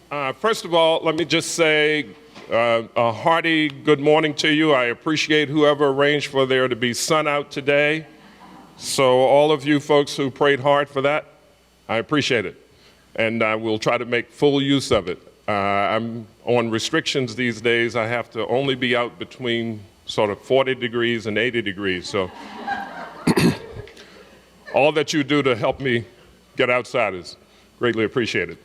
First of all, let me just say a hearty good morning to you. I appreciate whoever arranged for there to be sun out today. So all of you folks who prayed hard for that, I appreciate it. And I will try to make full use of it. I'm on restrictions these days. I have to only be out between sort of 40 degrees and 80 degrees. So all that you do to help me get outside is greatly appreciated.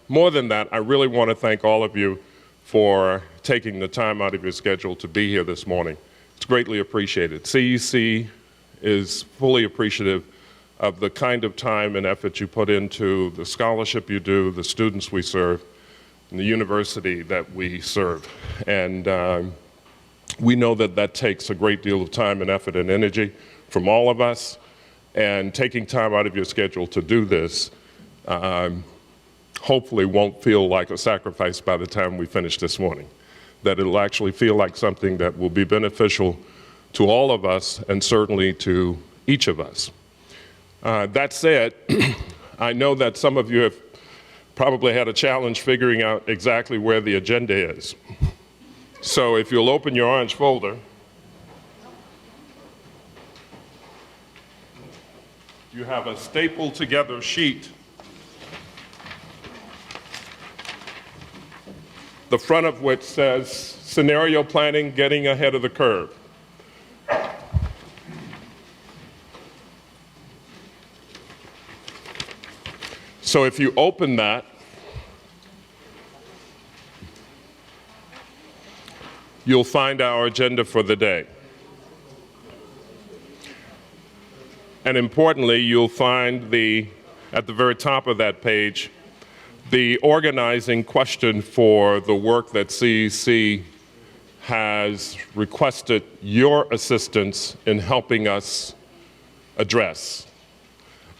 More than that, I really want to thank all of you for taking the time out of your schedule to be here this morning. It's greatly appreciated. CEC is fully appreciative of the kind of time and effort you put into the scholarship you do, the students we serve, and the university that we serve. And we know that that takes a great deal of time and effort and energy from all of us, and taking time out of your schedule to do this hopefully won't feel like a sacrifice by the time we finish this morning, that it'll actually feel like something that will be beneficial to all of us and certainly to each of us. That said, I know that some of you have probably had a challenge figuring out exactly where the agenda is. So if you'll open your orange folder, you have a stapled together sheet, the front of which says Scenario Planning, Getting Ahead of the Curve. So if you open that, you'll find our agenda for the day. And importantly, you'll find at the very top of that page, the organizing question for the work that CEC has requested your assistance in helping us address.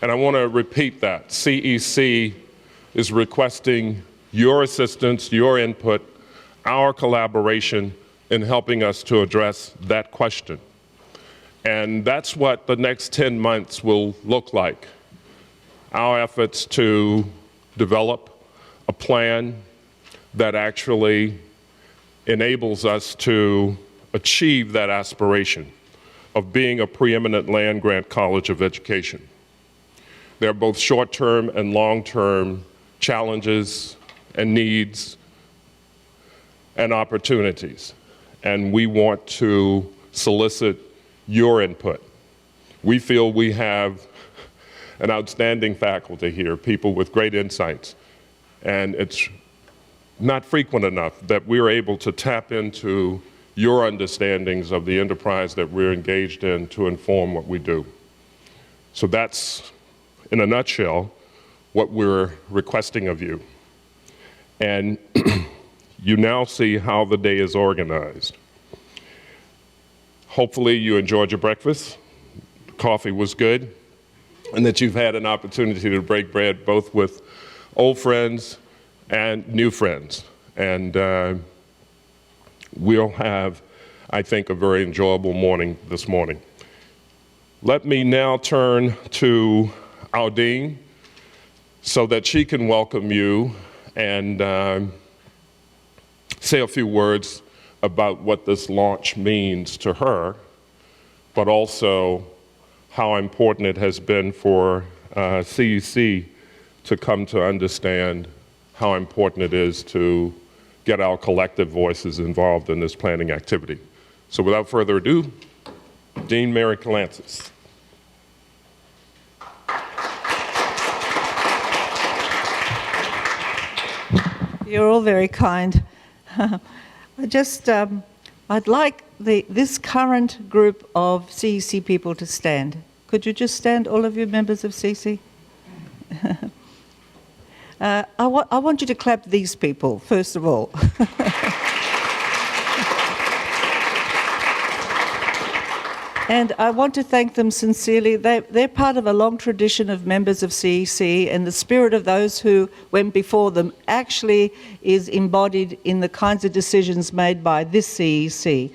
And I want to repeat that. CEC is requesting your assistance, your input, our collaboration in helping us to address that question. And that's what the next 10 months will look like. Our efforts to develop a plan that actually enables us to achieve that aspiration of being a preeminent land-grant college of education. There are both short-term and long-term challenges and needs and opportunities, and we want to solicit your input. We feel we have an outstanding faculty here, people with great insights, and it's not frequent enough that we're able to tap into your understandings of the enterprise that we're engaged in to inform what we do. So that's, in a nutshell, what we're requesting of you. And you now see how the day is organized. Hopefully you enjoyed your breakfast, the coffee was good, and that you've had an opportunity to break bread both with old friends and new friends. And we'll have, I think, a very enjoyable morning this morning. Let me now turn to our dean so that she can welcome you and say a few words about what this launch means to her, but also how important it has been for CEC to come to understand how important it is to get our collective voices involved in this planning activity. So without further ado, Dean Mary Kalantzis. You're all very kind. I'd like this current group of CEC people to stand. Could you just stand, all of you members of CEC? I want you to clap these people, first of all. And I want to thank them sincerely. They're part of a long tradition of members of CEC, and the spirit of those who went before them actually is embodied in the kinds of decisions made by this CEC.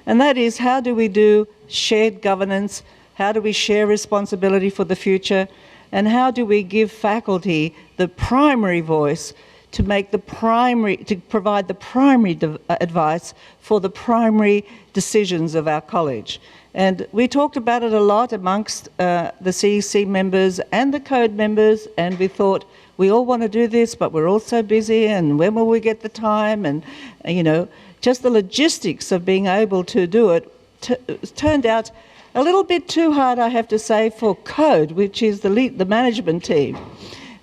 And that is, how do we do shared governance? How do we share responsibility for the future? And how do we give faculty the primary voice to provide the primary advice for the primary decisions of our college? And we talked about it a lot amongst the CEC members and the code members, and we thought, we all want to do this, but we're all so busy, and when will we get the time? And, just the logistics of being able to do it turned out a little bit too hard, I have to say, for code, which is the management team.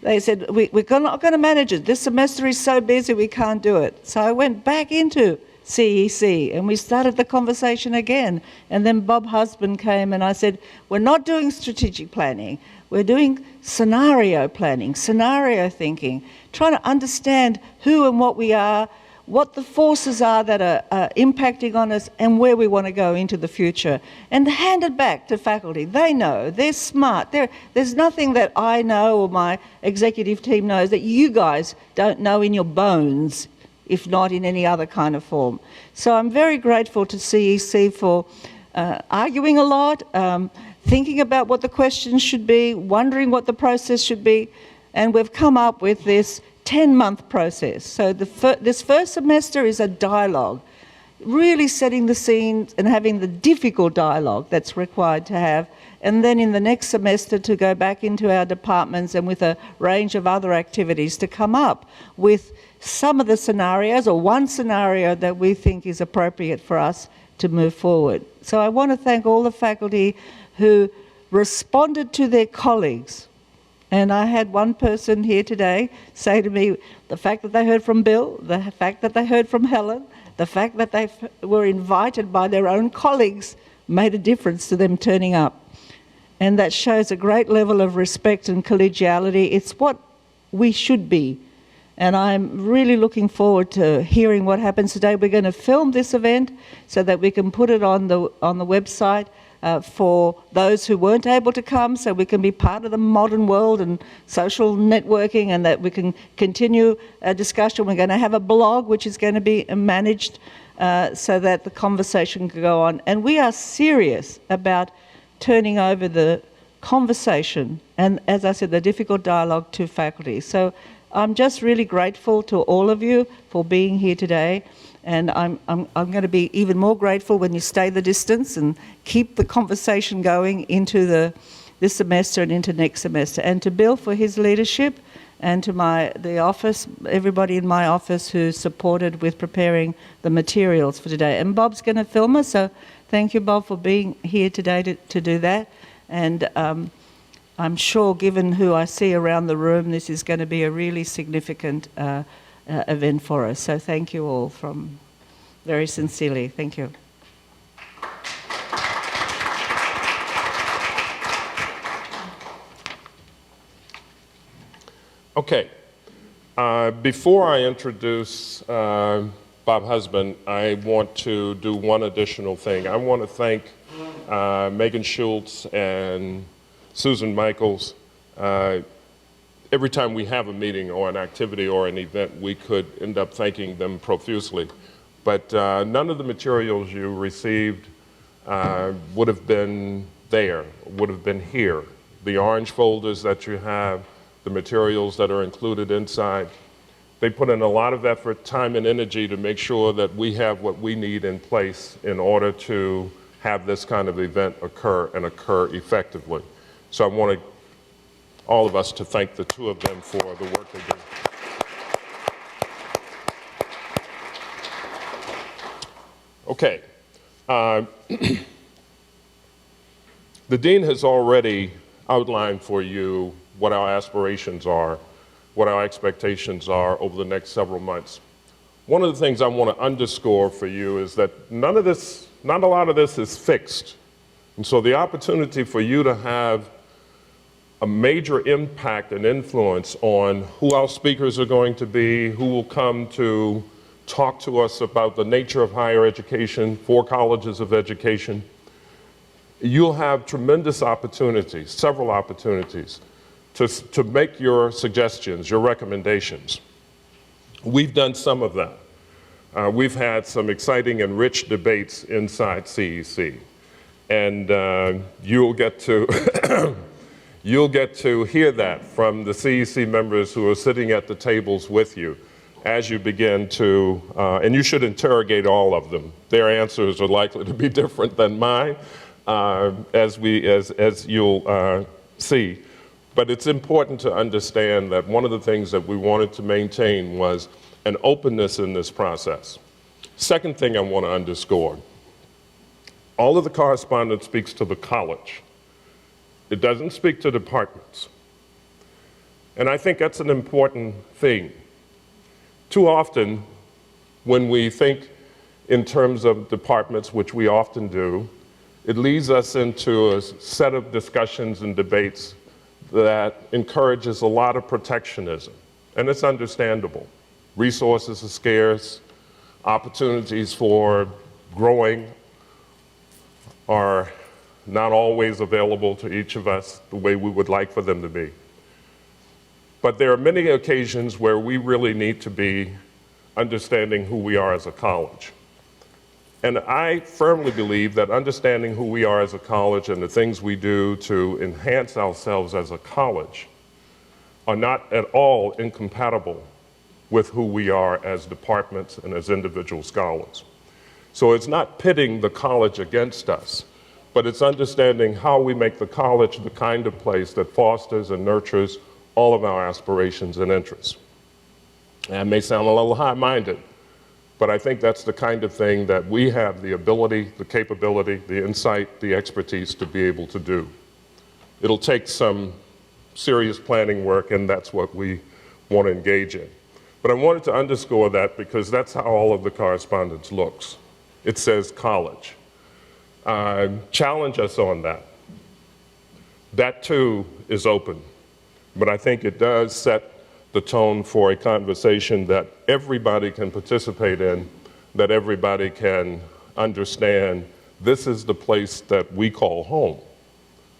They said, we're not going to manage it. This semester is so busy, we can't do it. So I went back into CEC and we started the conversation again. And then Bob Husband came and I said, we're not doing strategic planning. We're doing scenario planning, scenario thinking, trying to understand who and what we are, what the forces are that are impacting on us, and where we want to go into the future. And hand it back to faculty. They know, they're smart. There's nothing that I know or my executive team knows that you guys don't know in your bones, if not in any other kind of form. So I'm very grateful to CEC for arguing a lot, thinking about what the questions should be, wondering what the process should be, and we've come up with this 10-month process. So this first semester is a dialogue, really setting the scene and having the difficult dialogue that's required to have. And then in the next semester to go back into our departments and with a range of other activities to come up with some of the scenarios or one scenario that we think is appropriate for us to move forward. So I want to thank all the faculty who responded to their colleagues. And I had one person here today say to me, the fact that they heard from Bill, the fact that they heard from Helen, the fact that they were invited by their own colleagues made a difference to them turning up. And that shows a great level of respect and collegiality. It's what we should be. And I'm really looking forward to hearing what happens today. We're going to film this event so that we can put it on the website. For those who weren't able to come, so we can be part of the modern world and social networking, and that we can continue a discussion. We're going to have a blog which is going to be managed so that the conversation can go on. And we are serious about turning over the conversation and, as I said, the difficult dialogue to faculty. So I'm just really grateful to all of you for being here today. And I'm going to be even more grateful when you stay the distance and keep the conversation going into this semester and into next semester. And to Bill for his leadership, and to the office, everybody in my office who supported with preparing the materials for today. And Bob's going to film us, so thank you, Bob, for being here today to do that. And I'm sure, given who I see around the room, this is going to be a really significant event for us. So thank you all from very sincerely. Thank you. Okay. Before I introduce Bob Husband, I want to do one additional thing. I want to thank Megan Schultz and Susan Michaels. Every time we have a meeting or an activity or an event, we could end up thanking them profusely. But none of the materials you received would have been there, would have been here. The orange folders that you have, the materials that are included inside, they put in a lot of effort, time, and energy to make sure that we have what we need in place in order to have this kind of event occur and occur effectively. So I want all of us to thank the two of them for the work they do. Okay. The Dean has already outlined for you what our aspirations are, what our expectations are over the next several months. One of the things I want to underscore for you is that not a lot of this is fixed. And so the opportunity for you to have a major impact and influence on who our speakers are going to be, who will come to talk to us about the nature of higher education, 4 colleges of education. You'll have tremendous opportunities, several opportunities, to make your suggestions, your recommendations. We've done some of that. We've had some exciting and rich debates inside CEC. And you'll get to you'll get to hear that from the CEC members who are sitting at the tables with you as you begin to, and you should interrogate all of them. Their answers are likely to be different than mine, as you'll see. But it's important to understand that one of the things that we wanted to maintain was an openness in this process. Second thing I want to underscore, all of the correspondence speaks to the college. It doesn't speak to departments. And I think that's an important thing. Too often, when we think in terms of departments, which we often do, it leads us into a set of discussions and debates that encourages a lot of protectionism, and it's understandable. Resources are scarce, opportunities for growing are not always available to each of us the way we would like for them to be. But there are many occasions where we really need to be understanding who we are as a college. And I firmly believe that understanding who we are as a college and the things we do to enhance ourselves as a college are not at all incompatible with who we are as departments and as individual scholars. So it's not pitting the college against us, but it's understanding how we make the college the kind of place that fosters and nurtures all of our aspirations and interests. That may sound a little high-minded, but I think that's the kind of thing that we have the ability, the capability, the insight, the expertise to be able to do. It'll take some serious planning work, and that's what we want to engage in. But I wanted to underscore that because that's how all of the correspondence looks. It says college. Challenge us on that. That too is open. But I think it does set the tone for a conversation that everybody can participate in, that everybody can understand this is the place that we call home.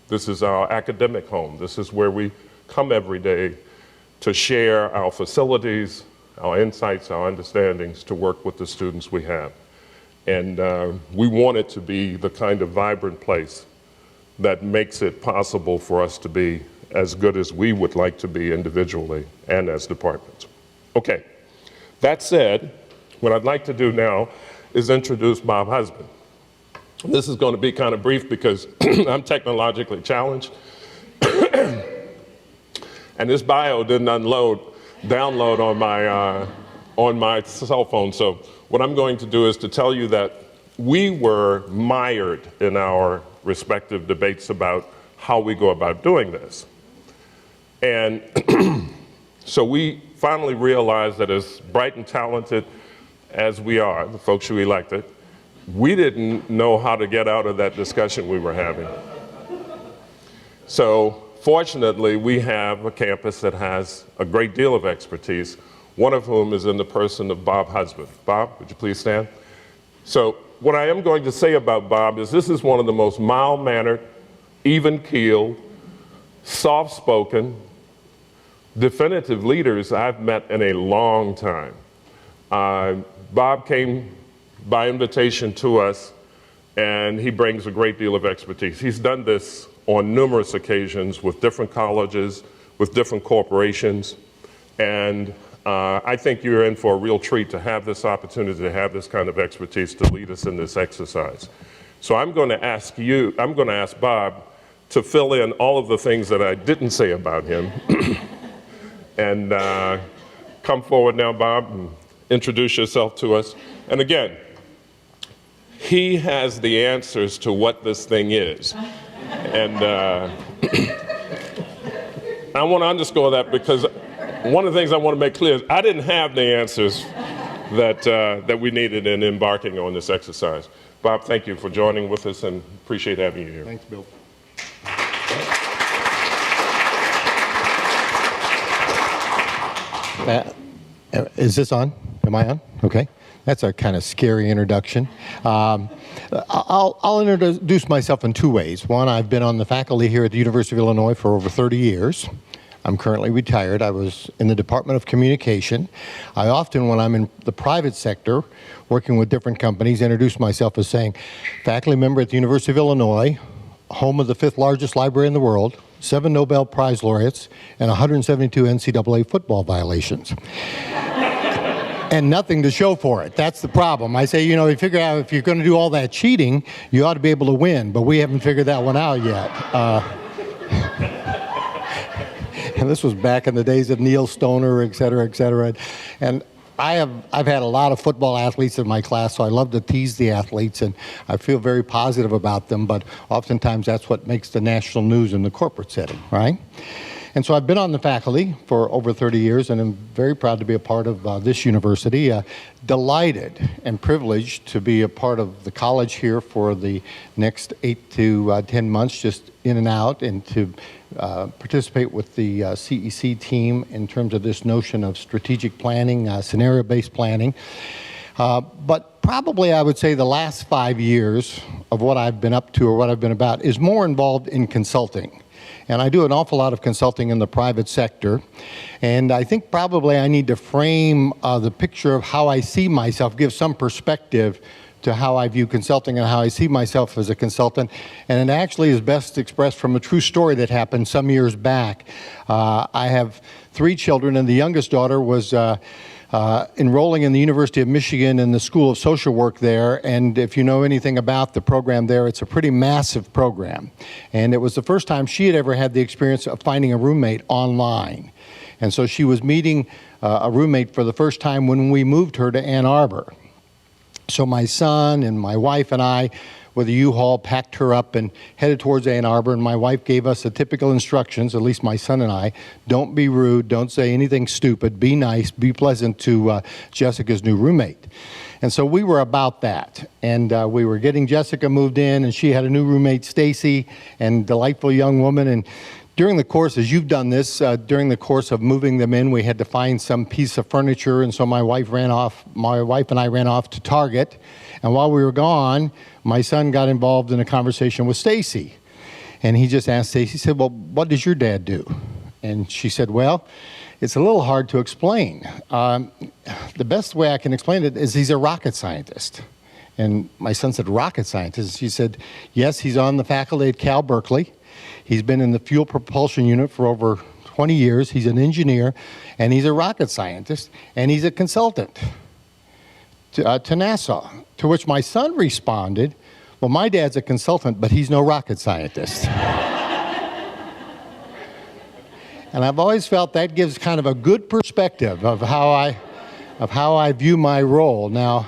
This is our academic home. This is where we come every day to share our facilities, our insights, our understandings, to work with the students we have. And we want it to be the kind of vibrant place that makes it possible for us to be as good as we would like to be individually and as departments. Okay, that said, what I'd like to do now is introduce Bob Husband. This is going to be kind of brief because I'm technologically challenged. And this bio didn't download on my cell phone. So what I'm going to do is to tell you that we were mired in our respective debates about how we go about doing this. And so we finally realized that as bright and talented as we are, the folks who elected, we didn't know how to get out of that discussion we were having. So fortunately, we have a campus that has a great deal of expertise, one of whom is in the person of Bob Husband. Bob, would you please stand? So what I am going to say about Bob is this is one of the most mild-mannered, even-keeled, soft-spoken, definitive leaders I've met in a long time. Bob came by invitation to us, and he brings a great deal of expertise. He's done this on numerous occasions with different colleges, with different corporations, and I think you're in for a real treat to have this opportunity to have this kind of expertise to lead us in this exercise. So I'm going to ask Bob to fill in all of the things that I didn't say about him. And come forward now, Bob, and introduce yourself to us. And again, he has the answers to what this thing is. And I want to underscore that because one of the things I want to make clear is I didn't have the answers that we needed in embarking on this exercise. Bob, thank you for joining with us and appreciate having you here. Thanks, Bill. Is this on? Am I on? Okay. That's a kind of scary introduction. I'll introduce myself in two ways. One, I've been on the faculty here at the University of Illinois for over 30 years. I'm currently retired. I was in the Department of Communication. I often, when I'm in the private sector, working with different companies, introduce myself as saying, faculty member at the University of Illinois, home of the 5th largest library in the world, 7 Nobel Prize laureates, and 172 NCAA football violations. And nothing to show for it. That's the problem. I say, you figure out if you're going to do all that cheating, you ought to be able to win, but we haven't figured that one out yet. And this was back in the days of Neil Stoner, et cetera, et cetera. And I've had a lot of football athletes in my class, so I love to tease the athletes, and I feel very positive about them, but oftentimes that's what makes the national news in the corporate setting, right? And so I've been on the faculty for over 30 years, and I'm very proud to be a part of this university. Delighted and privileged to be a part of the college here for the next 8 to 10 months, just in and out, and to participate with the CEC team in terms of this notion of strategic planning, scenario-based planning. But probably I would say the last 5 years of what I've been up to or what I've been about is more involved in consulting. And I do an awful lot of consulting in the private sector. And I think probably I need to frame the picture of how I see myself, give some perspective to how I view consulting and how I see myself as a consultant. And it actually is best expressed from a true story that happened some years back. I have 3 children, and the youngest daughter was enrolling in the University of Michigan in the School of Social Work there. And if you know anything about the program there, it's a pretty massive program. And it was the first time she had ever had the experience of finding a roommate online. And so she was meeting a roommate for the first time when we moved her to Ann Arbor. So my son and my wife and I, with a U-Haul, packed her up and headed towards Ann Arbor, and my wife gave us the typical instructions, at least my son and I: don't be rude, don't say anything stupid, be nice, be pleasant to Jessica's new roommate. And so we were about that, and we were getting Jessica moved in, and she had a new roommate, Stacy, and delightful young woman. And during the course, as you've done this, during the course of moving them in, we had to find some piece of furniture, and so my wife and I ran off to Target. And while we were gone, my son got involved in a conversation with Stacy. And he just asked Stacy, he said, "Well, what does your dad do?" And she said, "Well, it's a little hard to explain. The best way I can explain it is he's a rocket scientist." And my son said, "Rocket scientist?" She said, "Yes, he's on the faculty at Cal Berkeley. He's been in the fuel propulsion unit for over 20 years. He's an engineer, and he's a rocket scientist, and he's a consultant to NASA." To which my son responded, "Well, my dad's a consultant, but he's no rocket scientist." And I've always felt that gives kind of a good perspective of how I view my role. Now,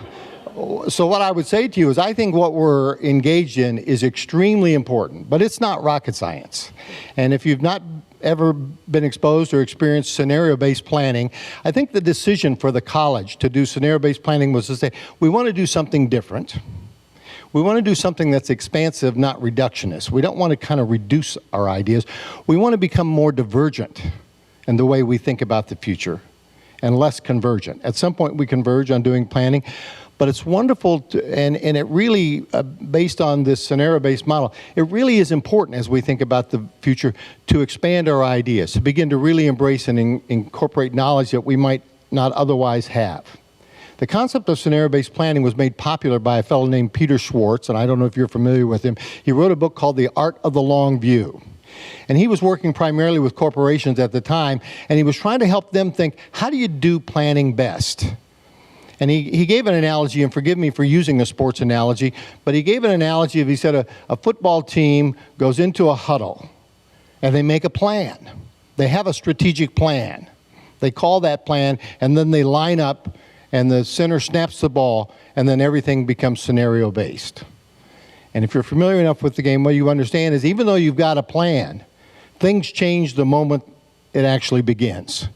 so what I would say to you is I think what we're engaged in is extremely important, but it's not rocket science. And if you've not ever been exposed or experienced scenario-based planning, I think the decision for the college to do scenario-based planning was to say, we want to do something different. We want to do something that's expansive, not reductionist. We don't want to kind of reduce our ideas. We want to become more divergent in the way we think about the future and less convergent. At some point, we converge on doing planning. But it's wonderful, and it really, based on this scenario-based model, it really is important as we think about the future to expand our ideas, to begin to really embrace and incorporate knowledge that we might not otherwise have. The concept of scenario-based planning was made popular by a fellow named Peter Schwartz, and I don't know if you're familiar with him. He wrote a book called The Art of the Long View. And he was working primarily with corporations at the time, and he was trying to help them think, how do you do planning best? And he gave an analogy, and forgive me for using a sports analogy, but he gave an analogy of, he said, a football team goes into a huddle, and they make a plan. They have a strategic plan. They call that plan, and then they line up, and the center snaps the ball, and then everything becomes scenario-based. And if you're familiar enough with the game, what you understand is even though you've got a plan, things change the moment it actually begins.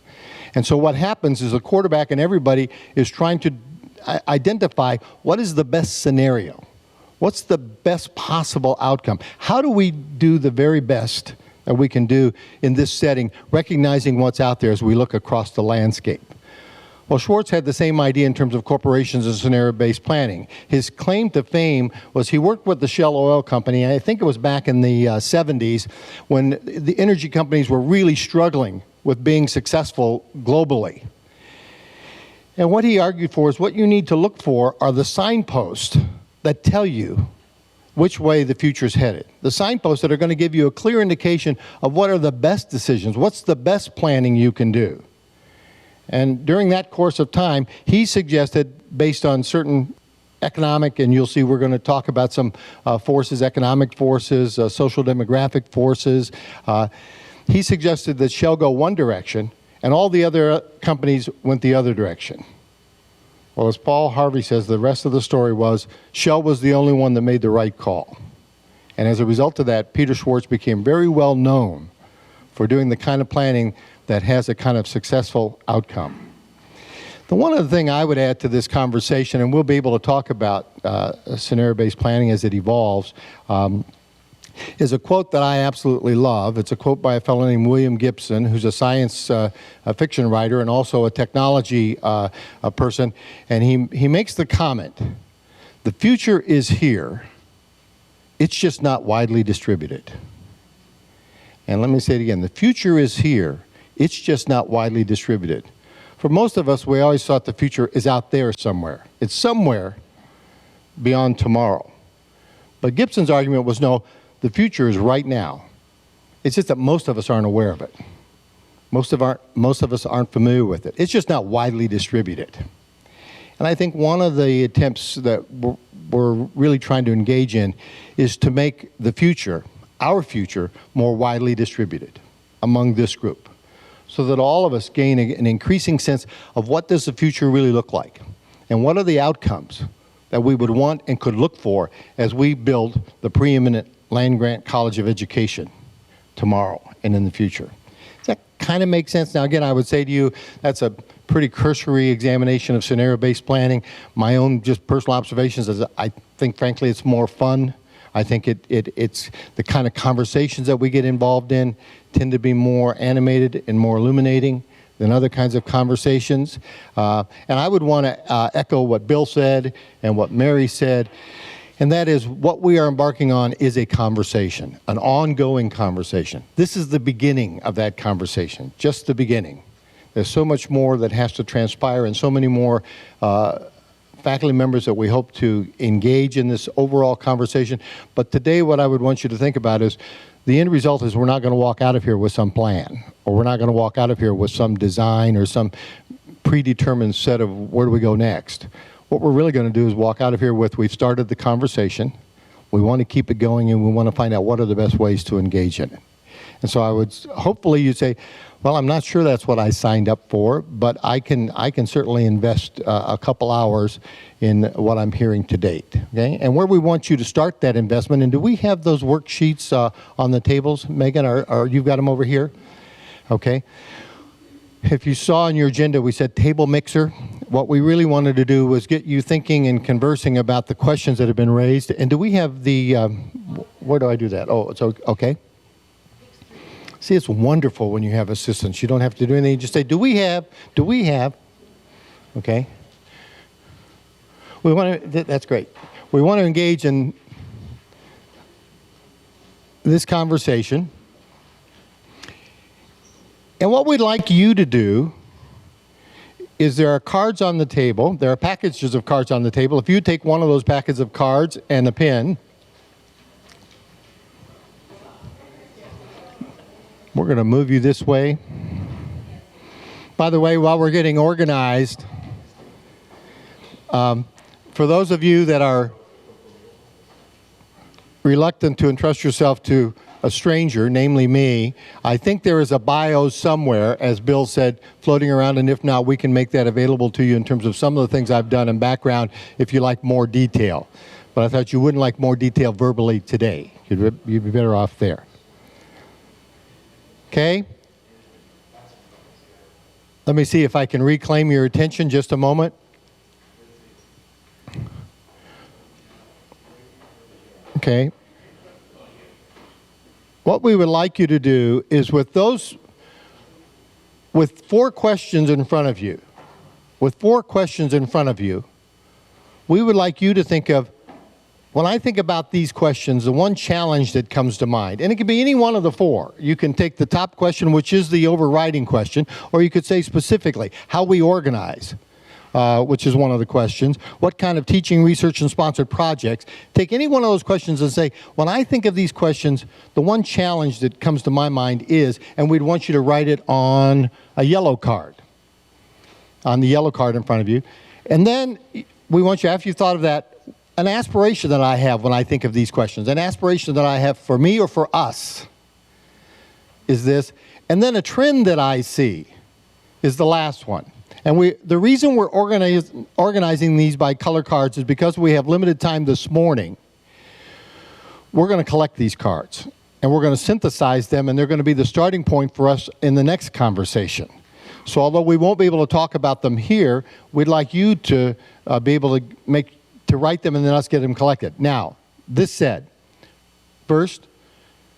And so what happens is the quarterback and everybody is trying to identify what is the best scenario. What's the best possible outcome? How do we do the very best that we can do in this setting, recognizing what's out there as we look across the landscape? Well, Schwartz had the same idea in terms of corporations and scenario-based planning. His claim to fame was he worked with the Shell Oil Company, I think it was back in the 70s, when the energy companies were really struggling with being successful globally. And what he argued for is what you need to look for are the signposts that tell you which way the future's headed. The signposts that are going to give you a clear indication of what are the best decisions, what's the best planning you can do. And during that course of time, he suggested, based on certain economic, and you'll see we're going to talk about some forces, economic forces, social demographic forces. He suggested that Shell go one direction, and all the other companies went the other direction. Well, as Paul Harvey says, the rest of the story was Shell was the only one that made the right call. And as a result of that, Peter Schwartz became very well known for doing the kind of planning that has a kind of successful outcome. The one other thing I would add to this conversation, and we'll be able to talk about scenario-based planning as it evolves, is a quote that I absolutely love. It's a quote by a fellow named William Gibson, who's a science fiction writer and also a technology person. And he makes the comment, "The future is here. It's just not widely distributed." And let me say it again. The future is here. It's just not widely distributed. For most of us, we always thought the future is out there somewhere. It's somewhere beyond tomorrow. But Gibson's argument was, no, the future is right now. It's just that most of us aren't aware of it. Most of us aren't familiar with it. It's just not widely distributed. And I think one of the attempts that we're really trying to engage in is to make the future, our future, more widely distributed among this group, so that all of us gain an increasing sense of what does the future really look like, and what are the outcomes that we would want and could look for as we build the preeminent land-grant college of education tomorrow and in the future. Does that kind of make sense? Now, again, I would say to you, that's a pretty cursory examination of scenario-based planning. My own just personal observations is I think, frankly, it's more fun. I think it's the kind of conversations that we get involved in tend to be more animated and more illuminating than other kinds of conversations. And I would want to echo what Bill said and what Mary said, and that is what we are embarking on is a conversation, an ongoing conversation. This is the beginning of that conversation, just the beginning. There's so much more that has to transpire and so many more faculty members that we hope to engage in this overall conversation. But today what I would want you to think about is the end result is we're not going to walk out of here with some plan, or we're not going to walk out of here with some design or some predetermined set of where do we go next. What we're really going to do is walk out of here with we've started the conversation, we want to keep it going, and we want to find out what are the best ways to engage in it. And so I would, hopefully you'd say, well, I'm not sure that's what I signed up for, but I can certainly invest a couple hours in what I'm hearing to date, okay? And where we want you to start that investment, and do we have those worksheets on the tables, Megan, or you've got them over here? Okay. If you saw in your agenda, we said table mixer. What we really wanted to do was get you thinking and conversing about the questions that have been raised. And do we have the, where do I do that? Oh, it's okay. See, it's wonderful when you have assistants. You don't have to do anything. You just say, do we have? Okay. We want to, that's great. We want to engage in this conversation. And what we'd like you to do is there are cards on the table. There are packages of cards on the table. If you take one of those packets of cards and a pen, we're going to move you this way. By the way, while we're getting organized, for those of you that are reluctant to entrust yourself to a stranger, namely me, I think there is a bio somewhere, as Bill said, floating around, and if not, we can make that available to you in terms of some of the things I've done in background if you like more detail. But I thought you wouldn't like more detail verbally today. You'd be better off there. Okay? Let me see if I can reclaim your attention just a moment. Okay. What we would like you to do is with four questions in front of you, we would like you to think of, when I think about these questions, the one challenge that comes to mind, and it could be any one of the four. You can take the top question, which is the overriding question, or you could say specifically how we organize. which is one of the questions. What kind of teaching, research, and sponsored projects? Take any one of those questions and say, when I think of these questions, the one challenge that comes to my mind is, and we'd want you to write it on a yellow card, on the yellow card in front of you. And then we want you, after you've thought of that, an aspiration that I have when I think of these questions, an aspiration that I have for me or for us is this, and then a trend that I see is the last one. And the reason we're organizing these by color cards is because we have limited time this morning. We're going to collect these cards, and we're going to synthesize them, and they're going to be the starting point for us in the next conversation. So although we won't be able to talk about them here, we'd like you to be able to write them and then us get them collected. Now, this said, first,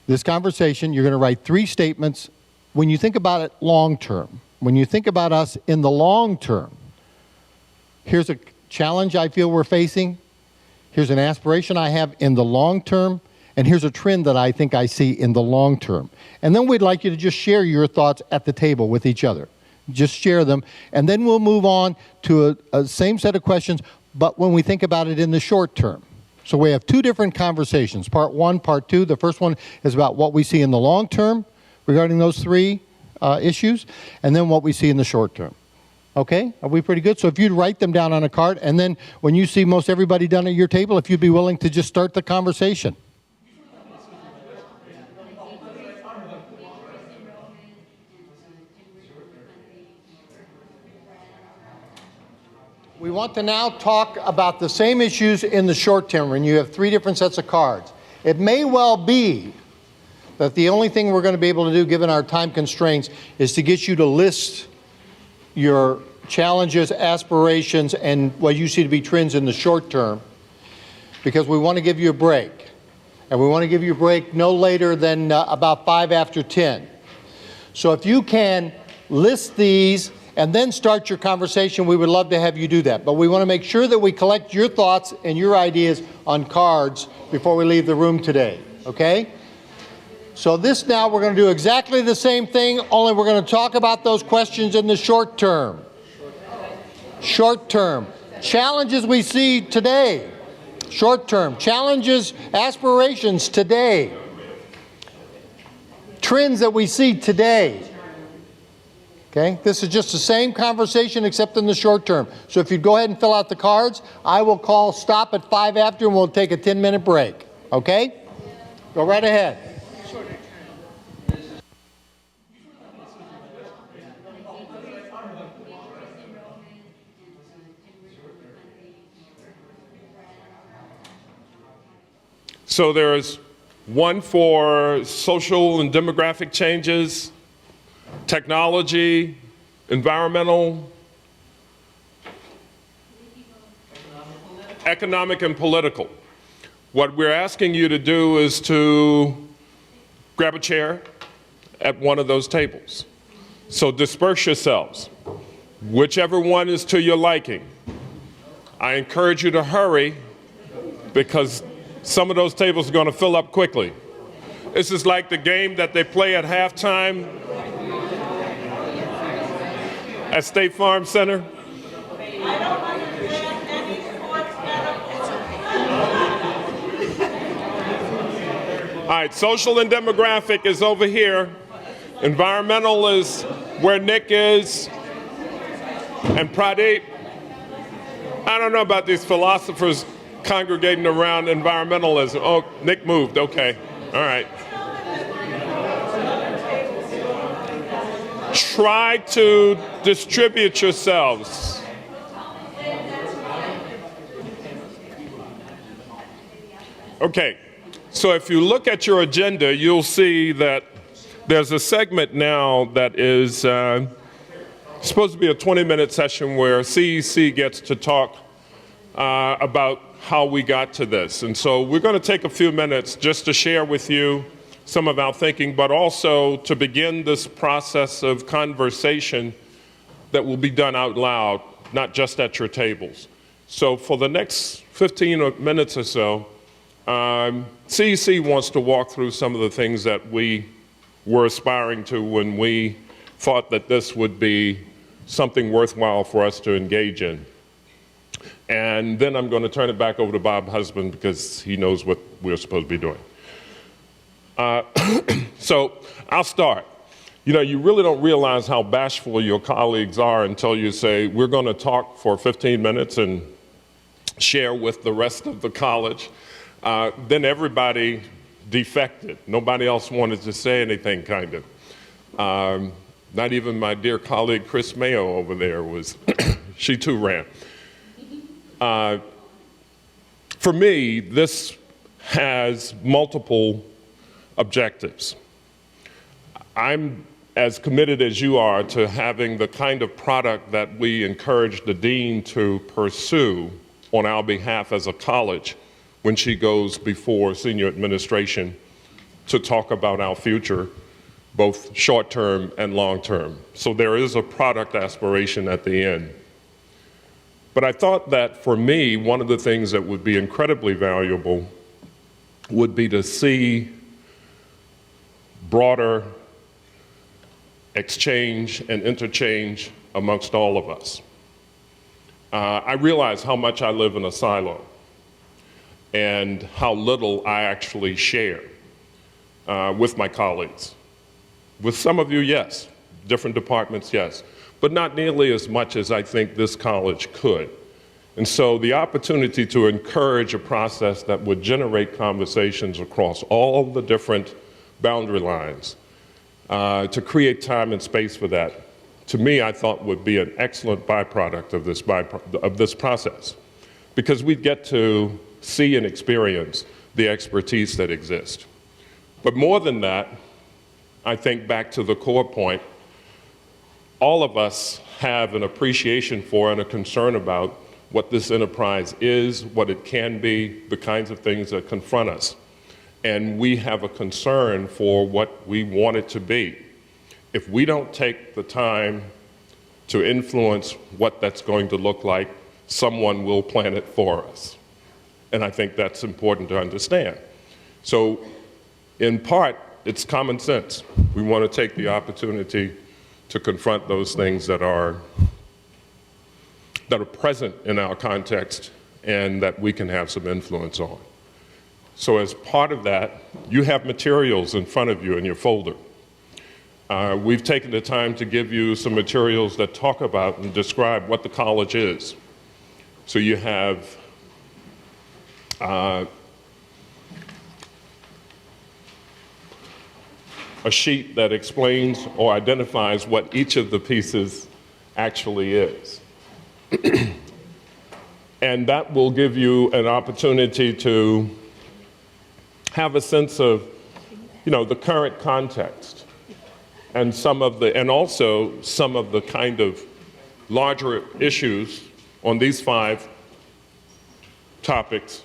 this conversation, you're going to write 3 statements. When you think about it long term, when you think about us in the long term, here's a challenge I feel we're facing, here's an aspiration I have in the long term, and here's a trend that I think I see in the long term. And then we'd like you to just share your thoughts at the table with each other. Just share them, and then we'll move on to a same set of questions, but when we think about it in the short term. So we have 2 different conversations, part 1, part 2. The first one is about what we see in the long term regarding those 3 issues, and then what we see in the short term. Okay? Are we pretty good? So if you'd write them down on a card, and then when you see most everybody done at your table, if you'd be willing to just start the conversation. We want to now talk about the same issues in the short term, when you have 3 different sets of cards. It may well be that the only thing we're going to be able to do, given our time constraints, is to get you to list your challenges, aspirations, and what you see to be trends in the short term, because we want to give you a break. And we want to give you a break no later than about 5 after 10. So if you can list these and then start your conversation, we would love to have you do that. But we want to make sure that we collect your thoughts and your ideas on cards before we leave the room today, okay? So this now, we're going to do exactly the same thing, only we're going to talk about those questions in the short term. Short term. Challenges we see today. Short term. Challenges, aspirations today. Trends that we see today. Okay? This is just the same conversation except in the short term. So if you'd go ahead and fill out the cards, I will call stop at 5 after and we'll take a 10-minute break. Okay? Go right ahead. So there's one for social and demographic changes, technology, environmental, economic and political. What we're asking you to do is to grab a chair at one of those tables. So disperse yourselves, whichever one is to your liking. I encourage you to hurry because some of those tables are going to fill up quickly. This is like the game that they play at halftime at State Farm Center. I don't understand any sports metaphors. All right, social and demographic is over here. Environmental is where Nick is. And Pradeep, I don't know about these philosophers congregating around environmentalism. Oh, Nick moved, okay, all right. Try to distribute yourselves. Okay, so if you look at your agenda, you'll see that there's a segment now that is supposed to be a 20-minute session where CEC gets to talk about how we got to this. And so we're going to take a few minutes just to share with you some of our thinking, but also to begin this process of conversation that will be done out loud, not just at your tables. So for the next 15 minutes or so, CEC wants to walk through some of the things that we were aspiring to when we thought that this would be something worthwhile for us to engage in. And then I'm going to turn it back over to Bob Husband because he knows what we're supposed to be doing. So I'll start. You know, you really don't realize how bashful your colleagues are until you say, we're going to talk for 15 minutes and share with the rest of the college. Then everybody defected. Nobody else wanted to say anything, kind of. Not even my dear colleague Chris Mayo over there was, she too ran. For me, this has multiple objectives. I'm as committed as you are to having the kind of product that we encourage the dean to pursue on our behalf as a college when she goes before senior administration to talk about our future, both short-term and long-term. So there is a product aspiration at the end. But I thought that for me, one of the things that would be incredibly valuable would be to see broader exchange and interchange amongst all of us. I realize how much I live in a silo and how little I actually share with my colleagues. With some of you, yes. Different departments, yes. But not nearly as much as I think this college could. And so the opportunity to encourage a process that would generate conversations across all the different boundary lines, to create time and space for that, to me, I thought would be an excellent byproduct of this process, because we'd get to see and experience the expertise that exists. But more than that, I think back to the core point, all of us have an appreciation for and a concern about what this enterprise is, what it can be, the kinds of things that confront us. And we have a concern for what we want it to be. If we don't take the time to influence what that's going to look like, someone will plan it for us. And I think that's important to understand. So in part, it's common sense. We want to take the opportunity to confront those things that are present in our context and that we can have some influence on. So as part of that, you have materials in front of you in your folder. We've taken the time to give you some materials that talk about and describe what the college is. So you have a sheet that explains or identifies what each of the pieces actually is. And that will give you an opportunity to have a sense of, the current context and also some of the kind of larger issues on these 5 topics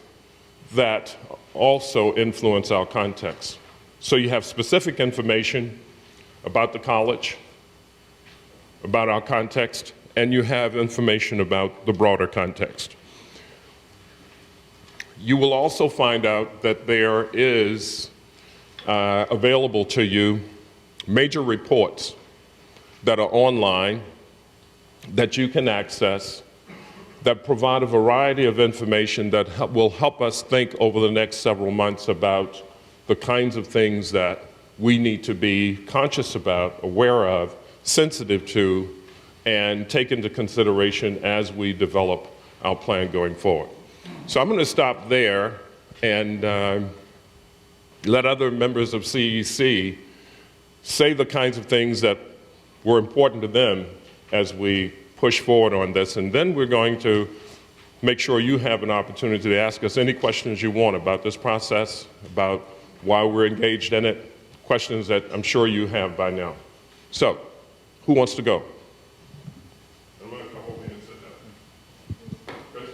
that also influence our context. So you have specific information about the college, about our context, and you have information about the broader context. You will also find out that there is available to you major reports that are online that you can access that provide a variety of information that will help us think over the next several months about the kinds of things that we need to be conscious about, aware of, sensitive to, and take into consideration as we develop our plan going forward. So I'm going to stop there and let other members of CEC say the kinds of things that were important to them as we push forward on this. And then we're going to make sure you have an opportunity to ask us any questions you want about this process, about why we're engaged in it, questions that I'm sure you have by now. So, who wants to go? I'm going to come over here and sit down. Chris?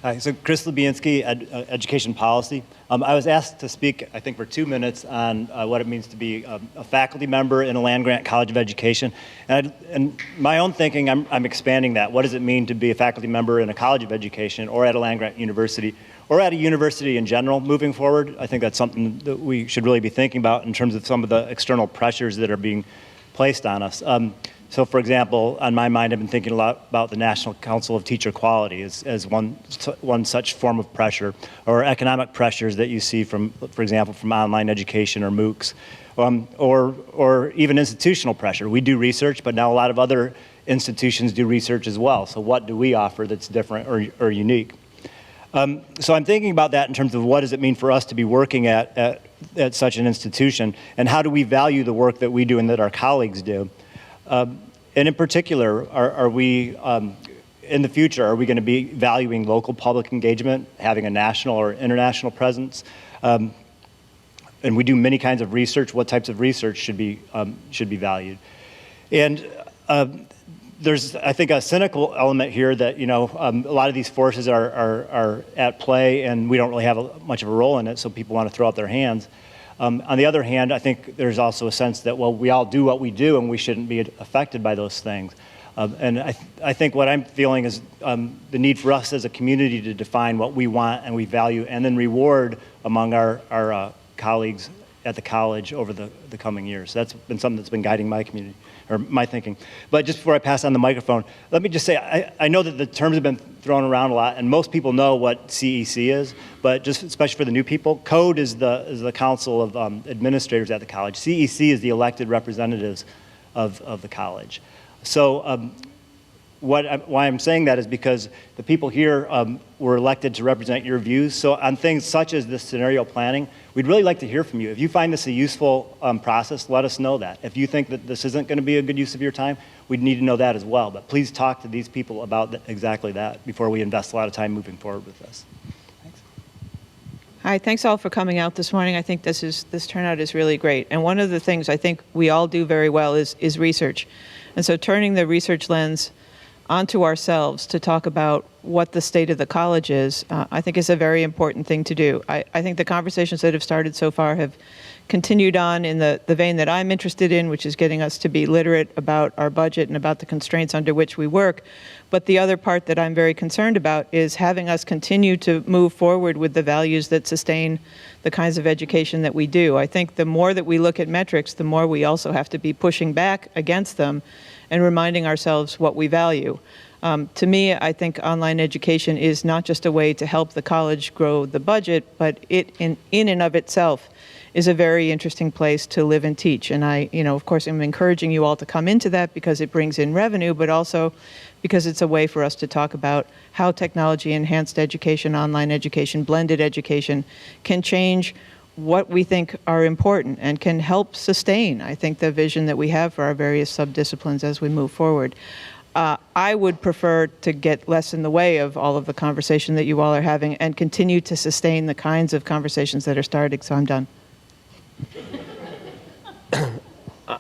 Hi, so Chris Lubianski, Education Policy. I was asked to speak, I think, for 2 minutes on what it means to be a faculty member in a land-grant College of Education. And my own thinking, I'm expanding that. What does it mean to be a faculty member in a College of Education or at a land-grant university or at a university in general moving forward? I think that's something that we should really be thinking about in terms of some of the external pressures that are being placed on us. So, for example, on my mind, I've been thinking a lot about the National Council of Teacher Quality as one such form of pressure, or economic pressures that you see from, for example, from online education or MOOCs, or even institutional pressure. We do research, but now a lot of other institutions do research as well. So what do we offer that's different or unique? So I'm thinking about that in terms of what does it mean for us to be working at such an institution, and how do we value the work that we do and that our colleagues do? And in particular, are we, in the future, are we going to be valuing local public engagement, having a national or international presence? And we do many kinds of research. What types of research should be valued? And there's, I think, a cynical element here that, a lot of these forces are at play, and we don't really have much of a role in it, so people want to throw out their hands. On the other hand, I think there's also a sense that, well, we all do what we do, and we shouldn't be affected by those things. And I think what I'm feeling is the need for us as a community to define what we want and we value, and then reward among our colleagues at the college over the coming years. That's been something that's been guiding my community, or my thinking. But just before I pass on the microphone, let me just say, I know that the terms have been thrown around a lot, and most people know what CEC is, but just especially for the new people, CODE is the Council of Administrators at the college. CEC is the elected representatives of the college. So why I'm saying that is because the people here were elected to represent your views. So on things such as this scenario planning, we'd really like to hear from you. If you find this a useful process, let us know that. If you think that this isn't going to be a good use of your time, we'd need to know that as well. But please talk to these people about exactly that before we invest a lot of time moving forward with this. Thanks. Hi, thanks all for coming out this morning. I think this turnout is really great. And one of the things I think we all do very well is research. And so turning the research lens onto ourselves to talk about what the state of the college is, I think is a very important thing to do. I think the conversations that have started so far have continued on in the vein that I'm interested in, which is getting us to be literate about our budget and about the constraints under which we work. But the other part that I'm very concerned about is having us continue to move forward with the values that sustain the kinds of education that we do. I think the more that we look at metrics, the more we also have to be pushing back against them and reminding ourselves what we value. To me, I think online education is not just a way to help the college grow the budget, but it in and of itself is a very interesting place to live and teach. And I, of course, am encouraging you all to come into that because it brings in revenue, but also because it's a way for us to talk about how technology-enhanced education, online education, blended education can change what we think are important and can help sustain, I think, the vision that we have for our various sub-disciplines as we move forward. I would prefer to get less in the way of all of the conversation that you all are having and continue to sustain the kinds of conversations that are starting, so I'm done.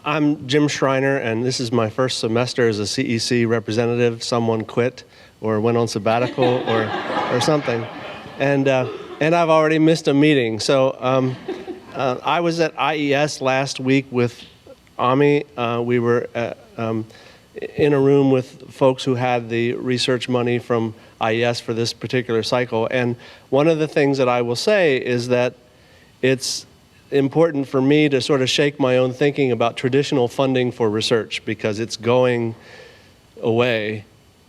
I'm Jim Schreiner, and this is my first semester as a CEC representative. Someone quit or went on sabbatical or something. And I've already missed a meeting. So I was at IES last week with Ami. We were in a room with folks who had the research money from IES for this particular cycle. And one of the things that I will say is that it's important for me to sort of shake my own thinking about traditional funding for research because it's going away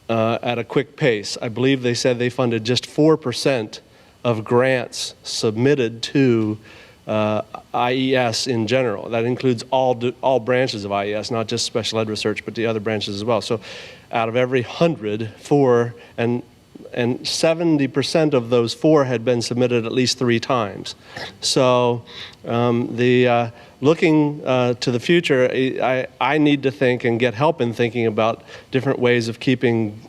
at a quick pace. I believe they said they funded just 4% of grants submitted to IES in general. That includes all branches of IES, not just special ed research, but the other branches as well. So out of every 100, 4, and 70% of those 4 had been submitted at least 3 times. So looking to the future, I need to think and get help in thinking about different ways of keeping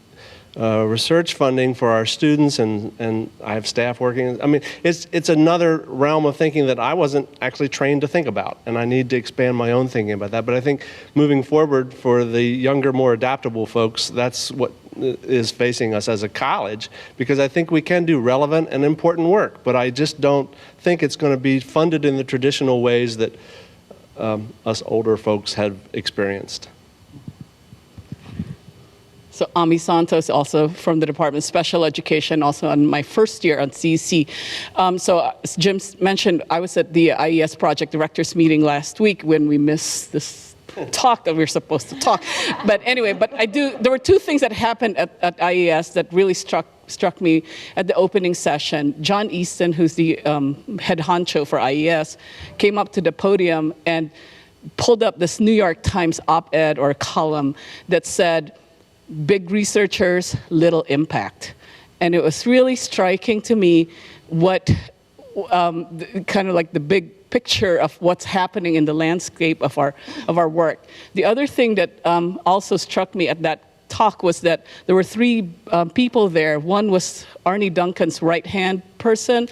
research funding for our students, and I have staff working. I mean, it's another realm of thinking that I wasn't actually trained to think about, and I need to expand my own thinking about that. But I think moving forward for the younger, more adaptable folks, that's what is facing us as a college, because I think we can do relevant and important work, but I just don't think it's going to be funded in the traditional ways that us older folks have experienced. So Ami Santos, also from the Department of Special Education, also on my first year on CEC. So as Jim mentioned, I was at the IES Project Directors meeting last week when we missed this talk that we're supposed to talk. But anyway, there were two things that happened at IES that really struck me at the opening session. John Easton, who's the head honcho for IES, came up to the podium and pulled up this New York Times op-ed or column that said, "Big researchers, little impact." And it was really striking to me what kind of like the big picture of what's happening in the landscape of our work. The other thing that also struck me at that talk was that there were three people there. One was Arnie Duncan's right-hand person.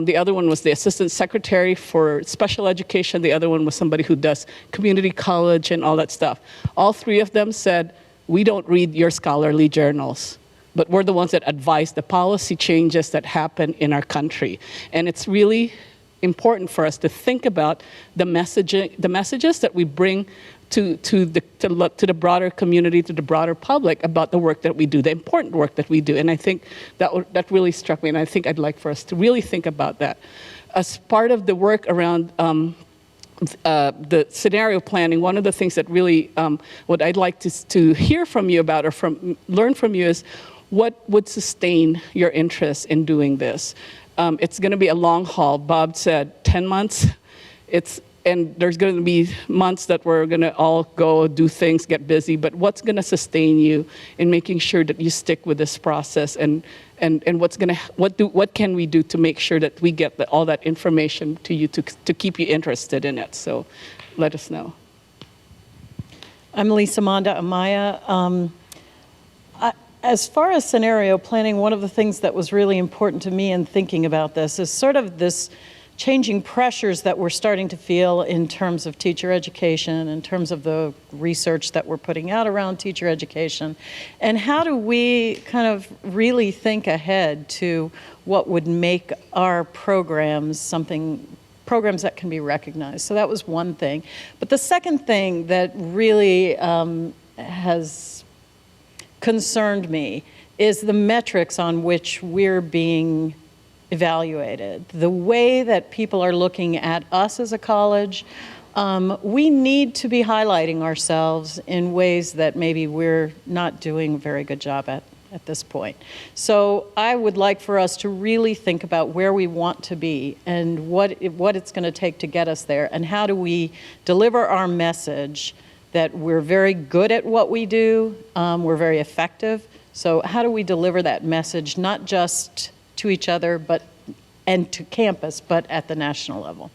The other one was the assistant secretary for special education. The other one was somebody who does community college and all that stuff. All three of them said, "We don't read your scholarly journals, but we're the ones that advise the policy changes that happen in our country." And it's really important for us to think about the messages that we bring to the broader community, to the broader public about the work that we do, the important work that we do. And I think that really struck me, and I think I'd like for us to really think about that. As part of the work around the scenario planning, one of the things that really, what I'd like to hear from you about or learn from you is what would sustain your interest in doing this. It's going to be a long haul. Bob said 10 months. And there's going to be months that we're going to all go do things, get busy. But what's going to sustain you in making sure that you stick with this process? And what can we do to make sure that we get all that information to you to keep you interested in it? So let us know. I'm Lisa Manda Amaya. As far as scenario planning, one of the things that was really important to me in thinking about this is sort of this changing pressures that we're starting to feel in terms of teacher education, in terms of the research that we're putting out around teacher education, and how do we kind of really think ahead to what would make our programs programs that can be recognized. So that was one thing. But the second thing that really has concerned me is the metrics on which we're being evaluated. The way that people are looking at us as a college, we need to be highlighting ourselves in ways that maybe we're not doing a very good job at this point. So I would like for us to really think about where we want to be and what it's going to take to get us there, and how do we deliver our message that we're very good at what we do, we're very effective. So how do we deliver that message, not just to each other and to campus, but at the national level?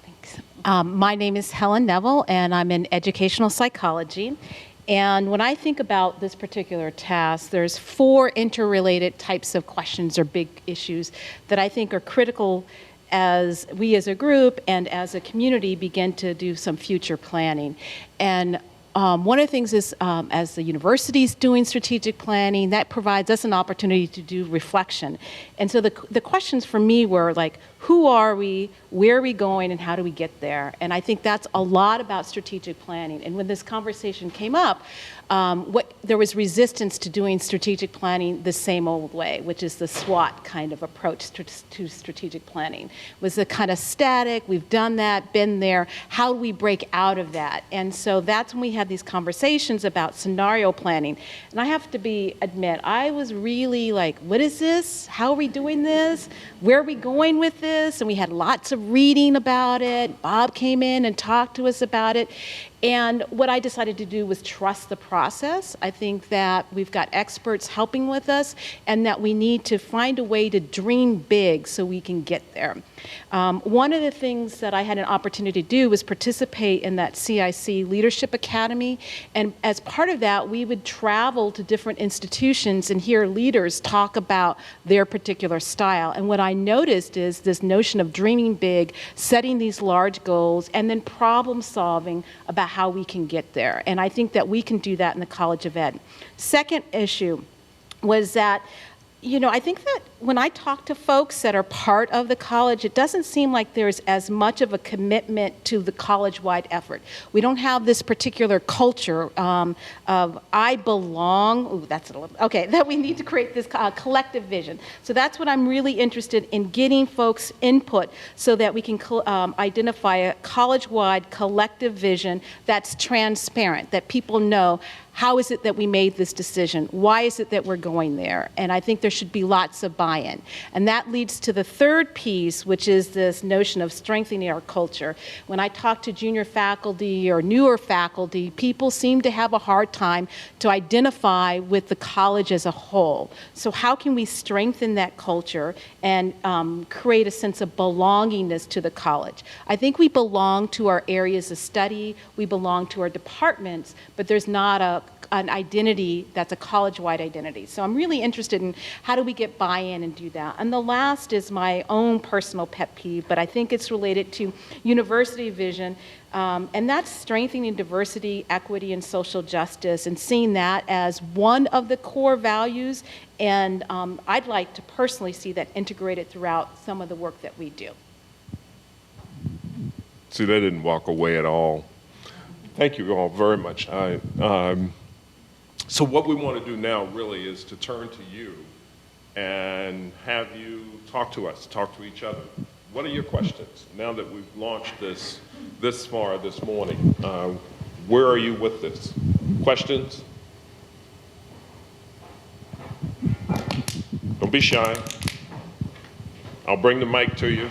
Thanks. My name is Helen Neville, and I'm in educational psychology. And when I think about this particular task, there's 4 interrelated types of questions or big issues that I think are critical as we as a group and as a community begin to do some future planning. And one of the things is, as the university's doing strategic planning, that provides us an opportunity to do reflection. And so the questions for me were like, who are we, where are we going, and how do we get there? And I think that's a lot about strategic planning. And when this conversation came up, there was resistance to doing strategic planning the same old way, which is the SWOT kind of approach to strategic planning. It was a kind of static, we've done that, been there, how do we break out of that? And so that's when we had these conversations about scenario planning. And I have to admit, I was really like, what is this? How are we doing this? Where are we going with this? And we had lots of reading about it. Bob came in and talked to us about it. And what I decided to do was trust the process. I think that we've got experts helping with us, and that we need to find a way to dream big so we can get there. One of the things that I had an opportunity to do was participate in that CIC Leadership Academy. And as part of that, we would travel to different institutions and hear leaders talk about their particular style. And what I noticed is this notion of dreaming big, setting these large goals, and then problem solving about how we can get there. And I think that we can do that in the College of Ed. Second issue was that, I think that when I talk to folks that are part of the college, it doesn't seem like there's as much of a commitment to the college-wide effort. We don't have this particular culture of I belong, ooh, that's a little, okay, that we need to create this collective vision. So that's what I'm really interested in, getting folks' input so that we can identify a college-wide collective vision that's transparent, that people know how is it that we made this decision? Why is it that we're going there? And I think there should be lots of buy-in. And that leads to the third piece, which is this notion of strengthening our culture. When I talk to junior faculty or newer faculty, people seem to have a hard time to identify with the college as a whole. So how can we strengthen that culture and create a sense of belongingness to the college? I think we belong to our areas of study, we belong to our departments, but there's not an identity that's a college-wide identity. So I'm really interested in how do we get buy-in and do that. And the last is my own personal pet peeve, but I think it's related to university vision, and that's strengthening diversity, equity, and social justice, and seeing that as one of the core values. And I'd like to personally see that integrated throughout some of the work that we do. See, they didn't walk away at all. Thank you all very much. So what we want to do now really is to turn to you and have you talk to us, talk to each other. What are your questions? Now that we've launched this far this morning, where are you with this? Questions? Don't be shy. I'll bring the mic to you.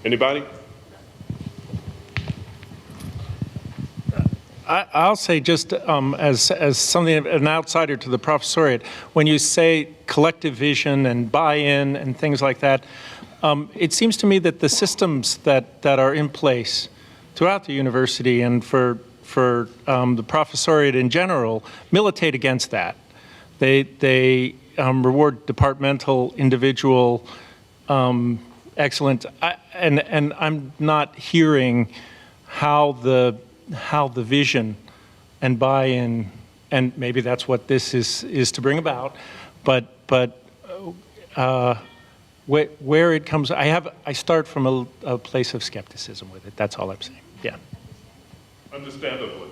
Anybody? I'll say just as something, an outsider to the professoriate, when you say collective vision and buy-in and things like that, it seems to me that the systems that are in place throughout the university and for the professoriate in general militate against that. They reward departmental, individual, excellent, and I'm not hearing how the vision and buy-in, and maybe that's what this is to bring about, but where it comes, I start from a place of skepticism with it. That's all I'm saying. Yeah. Understandably,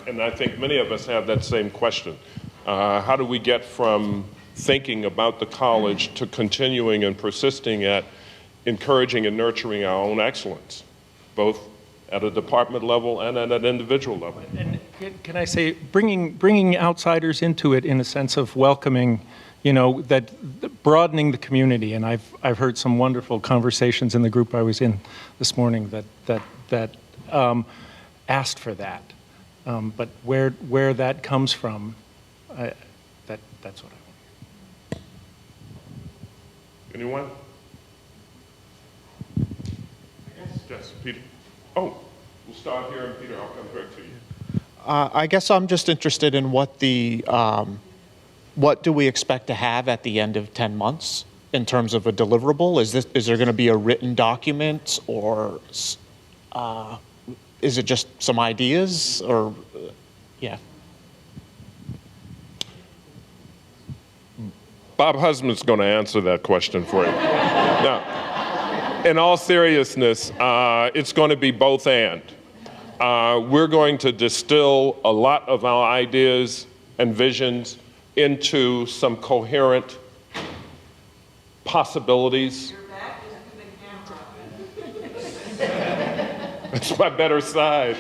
and I think many of us have that same question. How do we get from thinking about the college to continuing and persisting at encouraging and nurturing our own excellence, both at a department level and at an individual level? And can I say, bringing outsiders into it in a sense of welcoming, that broadening the community. And I've heard some wonderful conversations in the group I was in this morning that asked for that. But where that comes from, that's what I want. Anyone? Yes, Peter. Oh, we'll start here, and Peter, I'll come back to you. I guess I'm just interested in what do we expect to have at the end of 10 months in terms of a deliverable? Is there going to be a written document, or is it just some ideas, or yeah? Bob Husband's going to answer that question for you. Now, in all seriousness, it's going to be both and. We're going to distill a lot of our ideas and visions into some coherent possibilities. Your back is to the camera. That's my better side.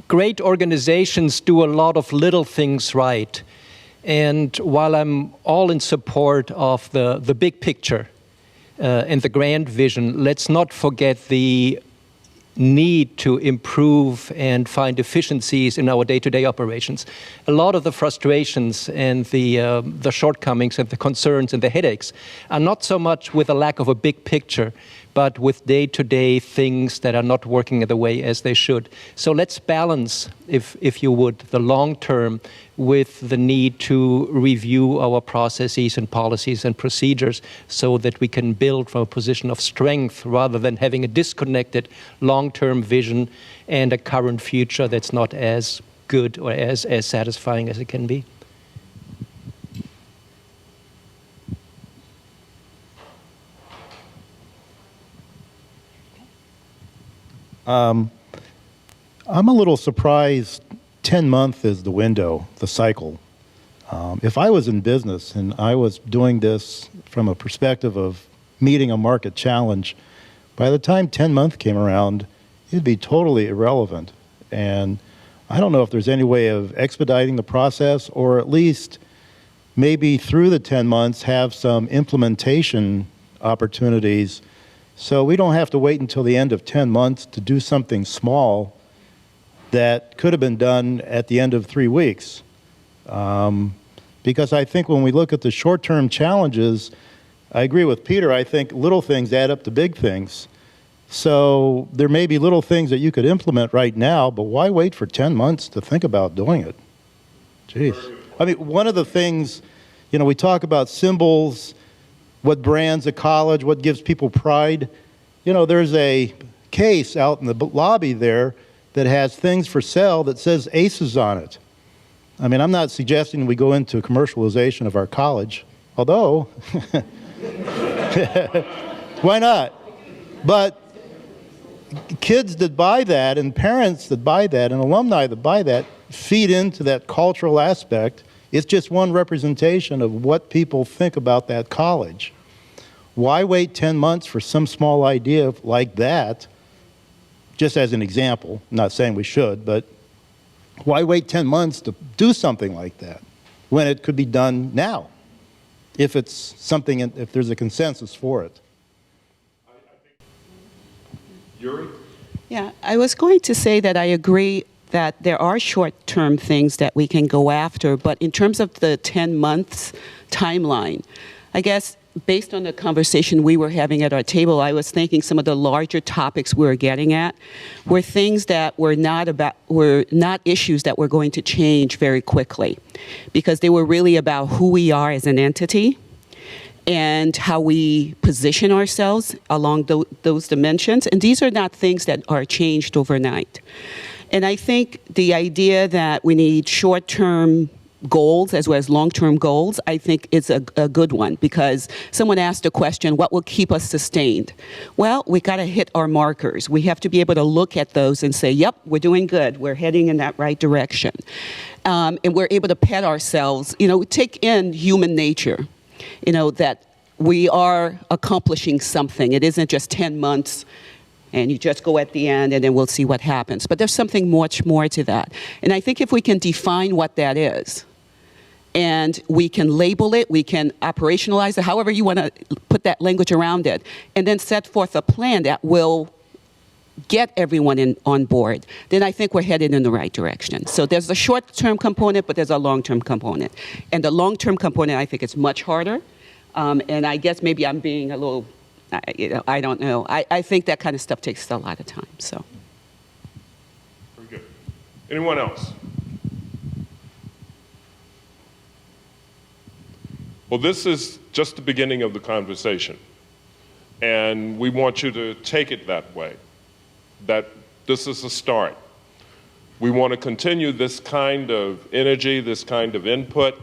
Great organizations do a lot of little things right. And while I'm all in support of the big picture and the grand vision, let's not forget the need to improve and find efficiencies in our day-to-day operations. A lot of the frustrations and the shortcomings and the concerns and the headaches are not so much with a lack of a big picture, but with day-to-day things that are not working the way as they should. So let's balance, if you would, the long term with the need to review our processes and policies and procedures so that we can build from a position of strength rather than having a disconnected long-term vision and a current future that's not as good or as satisfying as it can be. I'm a little surprised 10 months is the window, the cycle. If I was in business and I was doing this from a perspective of meeting a market challenge, by the time 10 months came around, it'd be totally irrelevant. And I don't know if there's any way of expediting the process, or at least maybe through the 10 months have some implementation opportunities so we don't have to wait until the end of 10 months to do something small that could have been done at the end of 3 weeks. Because I think when we look at the short-term challenges, I agree with Peter, I think little things add up to big things. So there may be little things that you could implement right now, but why wait for 10 months to think about doing it? Jeez. I mean, one of the things, you know, we talk about symbols, what brands a college, what gives people pride. You know, there's a case out in the lobby there that has things for sale that says ACES on it. I mean, I'm not suggesting we go into commercialization of our college, although, why not? But kids that buy that and parents that buy that and alumni that buy that feed into that cultural aspect. It's just one representation of what people think about that college. Why wait 10 months for some small idea like that? Just as an example, I'm not saying we should, but why wait 10 months to do something like that when it could be done now, if it's something, if there's a consensus for it? Yuri? Yeah, I was going to say that I agree that there are short-term things that we can go after, but in terms of the 10 months timeline, I guess based on the conversation we were having at our table, I was thinking some of the larger topics we were getting at were things that were not issues that were going to change very quickly, because they were really about who we are as an entity and how we position ourselves along those dimensions. And these are not things that are changed overnight. And I think the idea that we need short-term goals as well as long-term goals, I think is a good one, because someone asked a question, what will keep us sustained? Well, we got to hit our markers. We have to be able to look at those and say, yep, we're doing good. We're heading in that right direction. And we're able to pat ourselves, you know, take in human nature, you know, that we are accomplishing something. It isn't just 10 months and you just go at the end and then we'll see what happens. But there's something much more to that. And I think if we can define what that is, and we can label it, we can operationalize it, however you want to put that language around it, and then set forth a plan that will get everyone on board, then I think we're headed in the right direction. So there's a short-term component, but there's a long-term component. And the long-term component, I think, is much harder. And I guess maybe I'm being a little, I don't know. I think that kind of stuff takes a lot of time. So. Very good. Anyone else? Well, this is just the beginning of the conversation. And we want you to take it that way, that this is a start. We want to continue this kind of energy, this kind of input.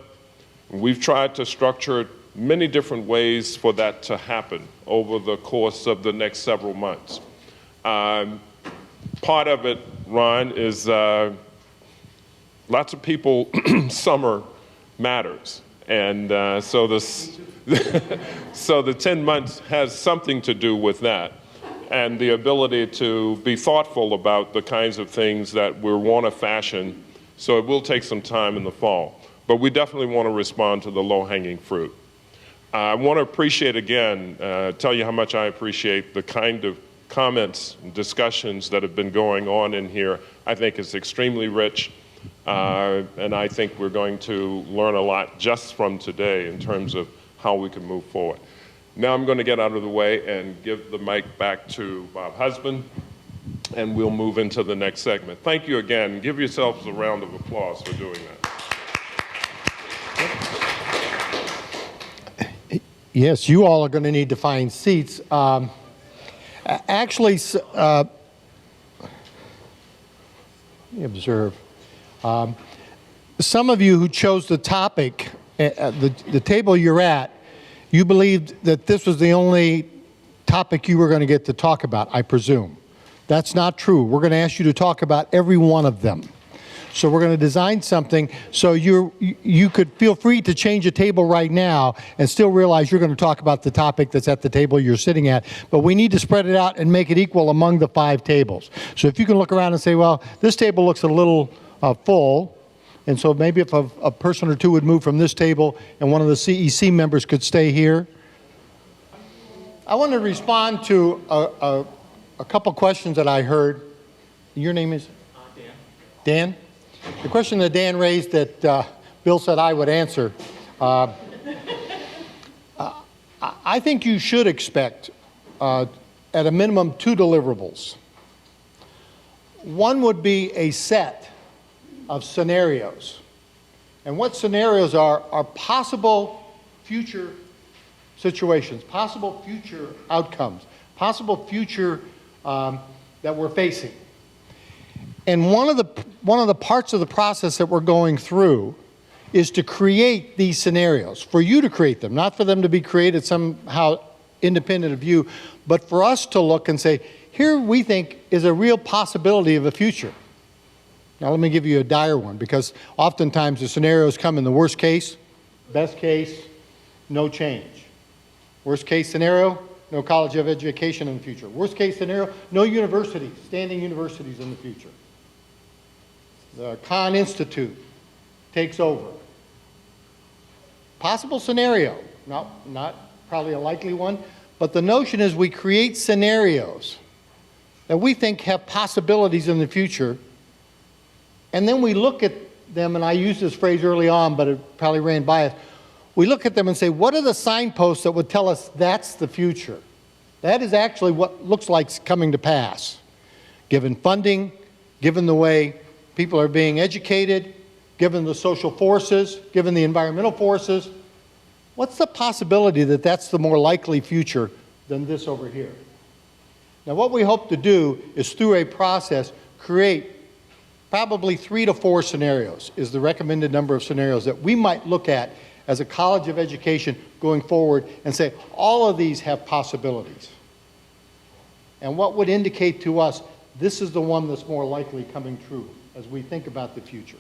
We've tried to structure many different ways for that to happen over the course of the next several months. Part of it, Ron, is lots of people, summer matters. And so the 10 months has something to do with that, and the ability to be thoughtful about the kinds of things that we want to fashion. So it will take some time in the fall, but we definitely want to respond to the low-hanging fruit. I want to appreciate again, tell you how much I appreciate the kind of comments and discussions that have been going on in here. I think it's extremely rich. And I think we're going to learn a lot just from today in terms of how we can move forward. Now I'm going to get out of the way and give the mic back to Bob Husband, and we'll move into the next segment. Thank you again. Give yourselves a round of applause for doing that. Yes, you all are going to need to find seats. Actually, let me observe. Some of you who chose the topic, the table you're at, you believed that this was the only topic you were going to get to talk about, I presume. That's not true. We're going to ask you to talk about every one of them. So we're going to design something so you could feel free to change a table right now and still realize you're going to talk about the topic that's at the table you're sitting at. But we need to spread it out and make it equal among the 5 tables. So if you can look around and say, well, this table looks a little full, and so maybe if a person or two would move from this table and one of the CEC members could stay here. I want to respond to a couple questions that I heard. Your name is? Dan. Dan? The question that Dan raised that Bill said I would answer. I think you should expect, at a minimum, 2 deliverables. One would be a set of scenarios. And what scenarios are possible future situations, possible future outcomes, possible future that we're facing. And one of the parts of the process that we're going through is to create these scenarios, for you to create them, not for them to be created somehow independent of you, but for us to look and say, here we think is a real possibility of a future. Now let me give you a dire one, because oftentimes the scenarios come in the worst case, best case, no change. Worst case scenario, no college of education in the future. Worst case scenario, no universities, standing universities in the future. The Khan Institute takes over. Possible scenario, not probably a likely one, but the notion is we create scenarios that we think have possibilities in the future, and then we look at them, and I used this phrase early on, but it probably ran by us. We look at them and say, what are the signposts that would tell us that's the future? That is actually what looks like coming to pass, given funding, given the way people are being educated, given the social forces, given the environmental forces. What's the possibility that that's the more likely future than this over here? Now what we hope to do is, through a process, create probably 3 to 4 scenarios is the recommended number of scenarios that we might look at as a college of education going forward and say, all of these have possibilities. And what would indicate to us, this is the one that's more likely coming true as we think about the future.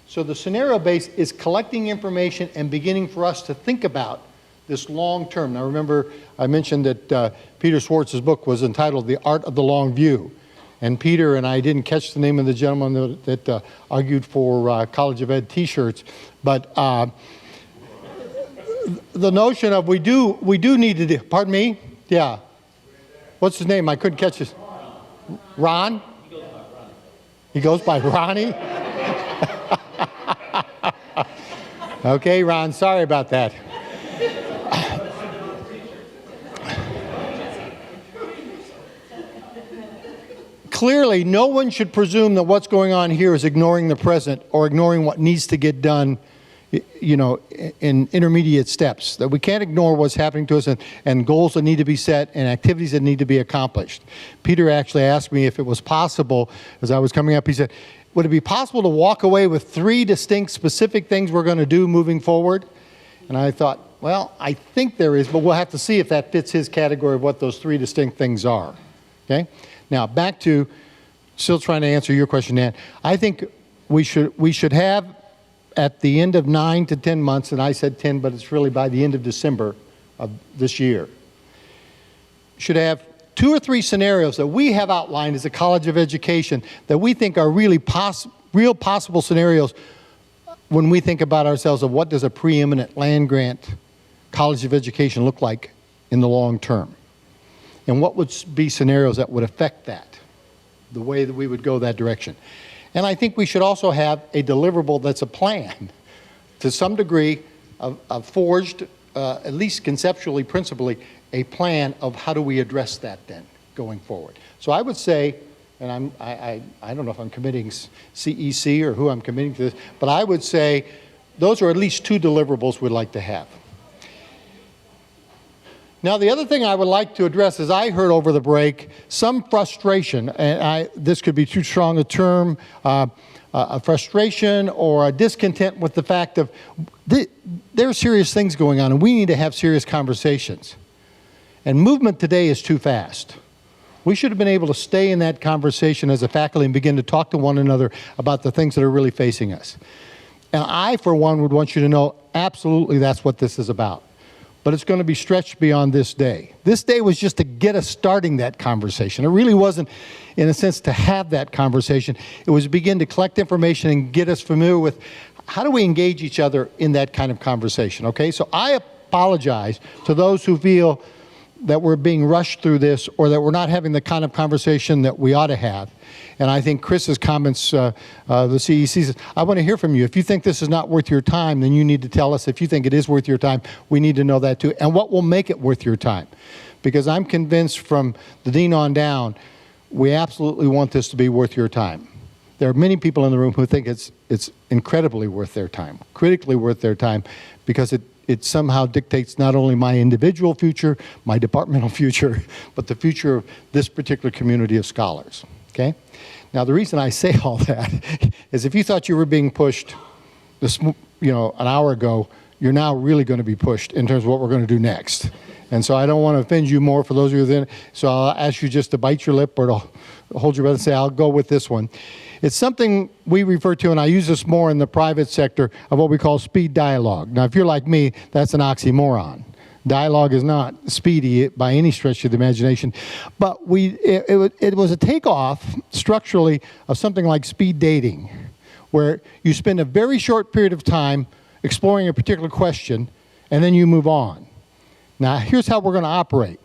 So the scenario base is collecting information and beginning for us to think about this long term. Now remember, I mentioned that Peter Schwartz's book was entitled The Art of the Long View. And Peter and I didn't catch the name of the gentleman that argued for College of Ed t-shirts, but the notion of we do need to do, pardon me? Yeah. What's his name? I couldn't catch his. Ron? He goes by Ronnie? Okay, Ron, sorry about that. Clearly, no one should presume that what's going on here is ignoring the present or ignoring what needs to get done, you know, in intermediate steps, that we can't ignore what's happening to us and goals that need to be set and activities that need to be accomplished. Peter actually asked me if it was possible, as I was coming up, he said, would it be possible to walk away with 3 distinct specific things we're going to do moving forward? And I thought, well, I think there is, but we'll have to see if that fits his category of what those 3 distinct things are. Okay? Now, back to, still trying to answer your question, Dan. I think we should have, at the end of 9 to 10 months, and I said 10, but it's really by the end of December of this year, should have 2 or 3 scenarios that we have outlined as a College of Education that we think are really real possible scenarios when we think about ourselves of what does a preeminent land-grant College of Education look like in the long term. And what would be scenarios that would affect that, the way that we would go that direction. And I think we should also have a deliverable that's a plan, to some degree, of forged, at least conceptually, principally, a plan of how do we address that then, going forward. So I would say, and I don't know if I'm committing CEC or who I'm committing to this, but I would say those are at least 2 deliverables we'd like to have. Now, the other thing I would like to address is I heard over the break some frustration, and this could be too strong a term, a frustration or a discontent with the fact of there are serious things going on, and we need to have serious conversations. And movement today is too fast. We should have been able to stay in that conversation as a faculty and begin to talk to one another about the things that are really facing us. And I, for one, would want you to know absolutely that's what this is about. But it's going to be stretched beyond this day. This day was just to get us starting that conversation. It really wasn't, in a sense, to have that conversation. It was to begin to collect information and get us familiar with how do we engage each other in that kind of conversation, okay? So I apologize to those who feel that we're being rushed through this or that we're not having the kind of conversation that we ought to have. And I think Chris's comments, the CEC says, I want to hear from you. If you think this is not worth your time, then you need to tell us. If you think it is worth your time, we need to know that too. And what will make it worth your time? Because I'm convinced from the dean on down, we absolutely want this to be worth your time. There are many people in the room who think it's incredibly worth their time, critically worth their time, because it somehow dictates not only my individual future, my departmental future, but the future of this particular community of scholars, okay? Now, the reason I say all that is if you thought you were being pushed an hour ago, you're now really going to be pushed in terms of what we're going to do next. And so I don't want to offend you more for those of you then. So I'll ask you just to bite your lip or to hold your breath and say, I'll go with this one. It's something we refer to, and I use this more in the private sector, of what we call speed dialogue. Now, if you're like me, that's an oxymoron. Dialogue is not speedy by any stretch of the imagination. But it was a takeoff structurally of something like speed dating, where you spend a very short period of time exploring a particular question, and then you move on. Now, here's how we're going to operate.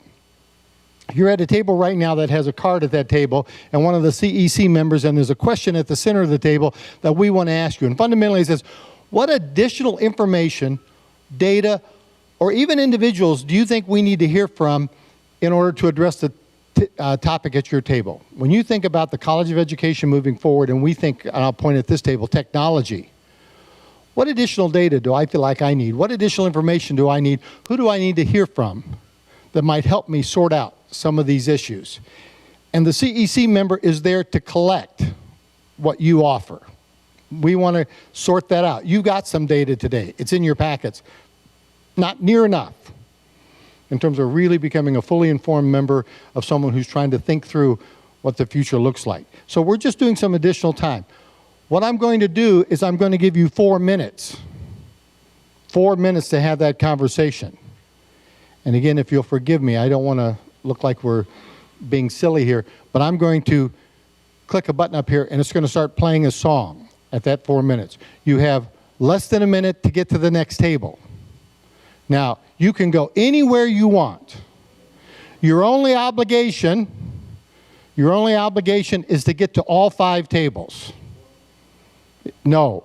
You're at a table right now that has a card at that table and one of the CEC members, and there's a question at the center of the table that we want to ask you. And fundamentally it says, what additional information, data, or even individuals do you think we need to hear from in order to address the topic at your table? When you think about the College of Education moving forward, and we think, and I'll point at this table, technology, what additional data do I feel like I need? What additional information do I need? Who do I need to hear from that might help me sort out some of these issues? And the CEC member is there to collect what you offer. We want to sort that out. You got some data today. It's in your packets. Not near enough in terms of really becoming a fully informed member of someone who's trying to think through what the future looks like. So we're just doing some additional time. What I'm going to do is I'm going to give you 4 minutes. 4 minutes to have that conversation. And again, if you'll forgive me, I don't want to look like we're being silly here, but I'm going to click a button up here and it's going to start playing a song at that 4 minutes. You have less than a minute to get to the next table. Now, you can go anywhere you want. Your only obligation is to get to all 5 tables. No,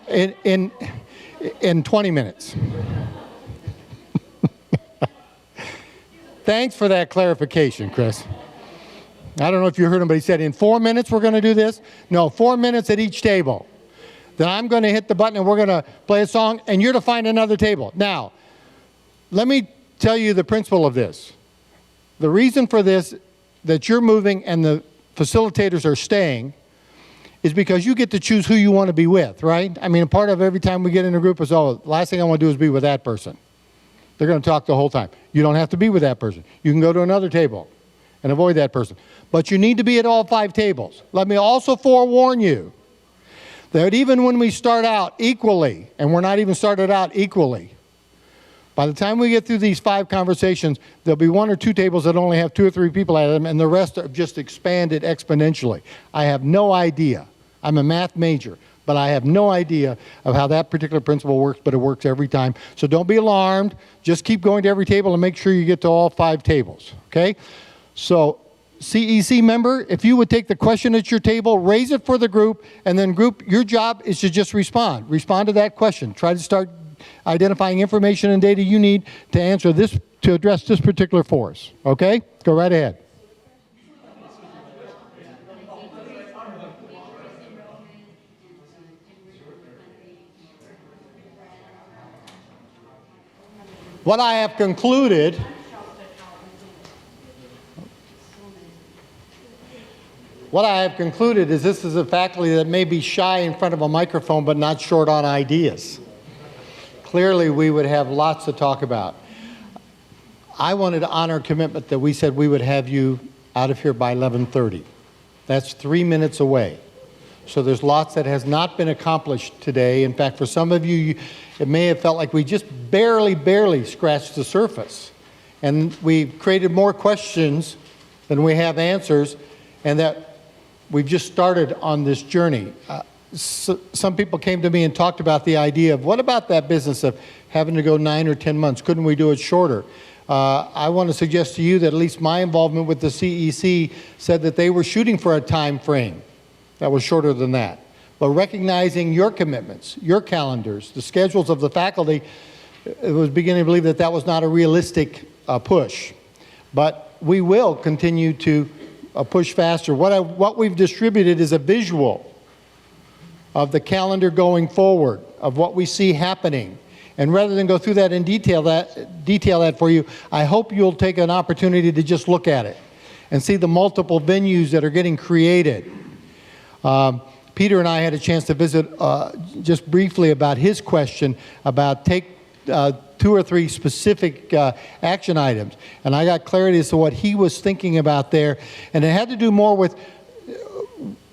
in 20 minutes. Thanks for that clarification, Chris. I don't know if you heard him, but he said in 4 minutes we're going to do this. No, 4 minutes at each table. Then I'm going to hit the button and we're going to play a song and you're to find another table. Now, let me tell you the principle of this. The reason for this, that you're moving and the facilitators are staying, is because you get to choose who you want to be with, right? I mean, a part of every time we get in a group is, oh, the last thing I want to do is be with that person. They're going to talk the whole time. You don't have to be with that person. You can go to another table and avoid that person. But you need to be at all 5 tables. Let me also forewarn you that even when we start out equally, and we're not even started out equally, by the time we get through these 5 conversations, there'll be 1 or 2 tables that only have 2 or 3 people at them, and the rest have just expanded exponentially. I have no idea. I'm a math major, but I have no idea of how that particular principle works, but it works every time. So don't be alarmed. Just keep going to every table and make sure you get to all 5 tables, okay? So CEC member, if you would take the question at your table, raise it for the group, and then group, your job is to just respond. Respond to that question. Try to start identifying information and data you need to answer this, to address this particular force, okay? Go right ahead. What I have concluded What I have concluded is this is a faculty that may be shy in front of a microphone but not short on ideas. Clearly, we would have lots to talk about. I wanted to honor a commitment that we said we would have you out of here by 11:30. That's 3 minutes away. So there's lots that has not been accomplished today. In fact, for some of you, it may have felt like we just barely scratched the surface. And we've created more questions than we have answers, and that we've just started on this journey. Some people came to me and talked about the idea of, what about that business of having to go 9 or 10 months? Couldn't we do it shorter? I want to suggest to you that at least my involvement with the CEC said that they were shooting for a time frame that was shorter than that. But recognizing your commitments, your calendars, the schedules of the faculty, it was beginning to believe that that was not a realistic push. But we will continue to push faster. What we've distributed is a visual of the calendar going forward, of what we see happening. And rather than go through that in detail that for you, I hope you'll take an opportunity to just look at it and see the multiple venues that are getting created. Peter and I had a chance to visit just briefly about his question about take 2 or 3 specific action items. And I got clarity as to what he was thinking about there. And it had to do more with,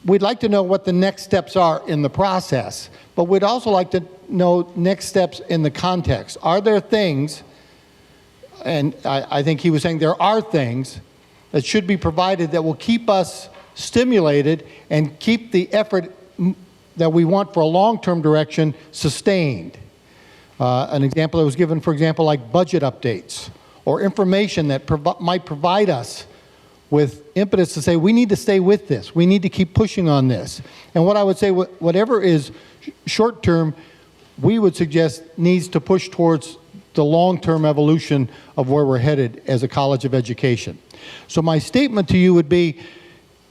we'd like to know what the next steps are in the process, but we'd also like to know next steps in the context. Are there things, and I think he was saying there are things that should be provided that will keep us stimulated and keep the effort that we want for a long-term direction sustained. An example that was given, for example, like budget updates or information that might provide us with impetus to say, we need to stay with this. We need to keep pushing on this. And what I would say, whatever is short-term, we would suggest needs to push towards the long-term evolution of where we're headed as a college of education. So my statement to you would be,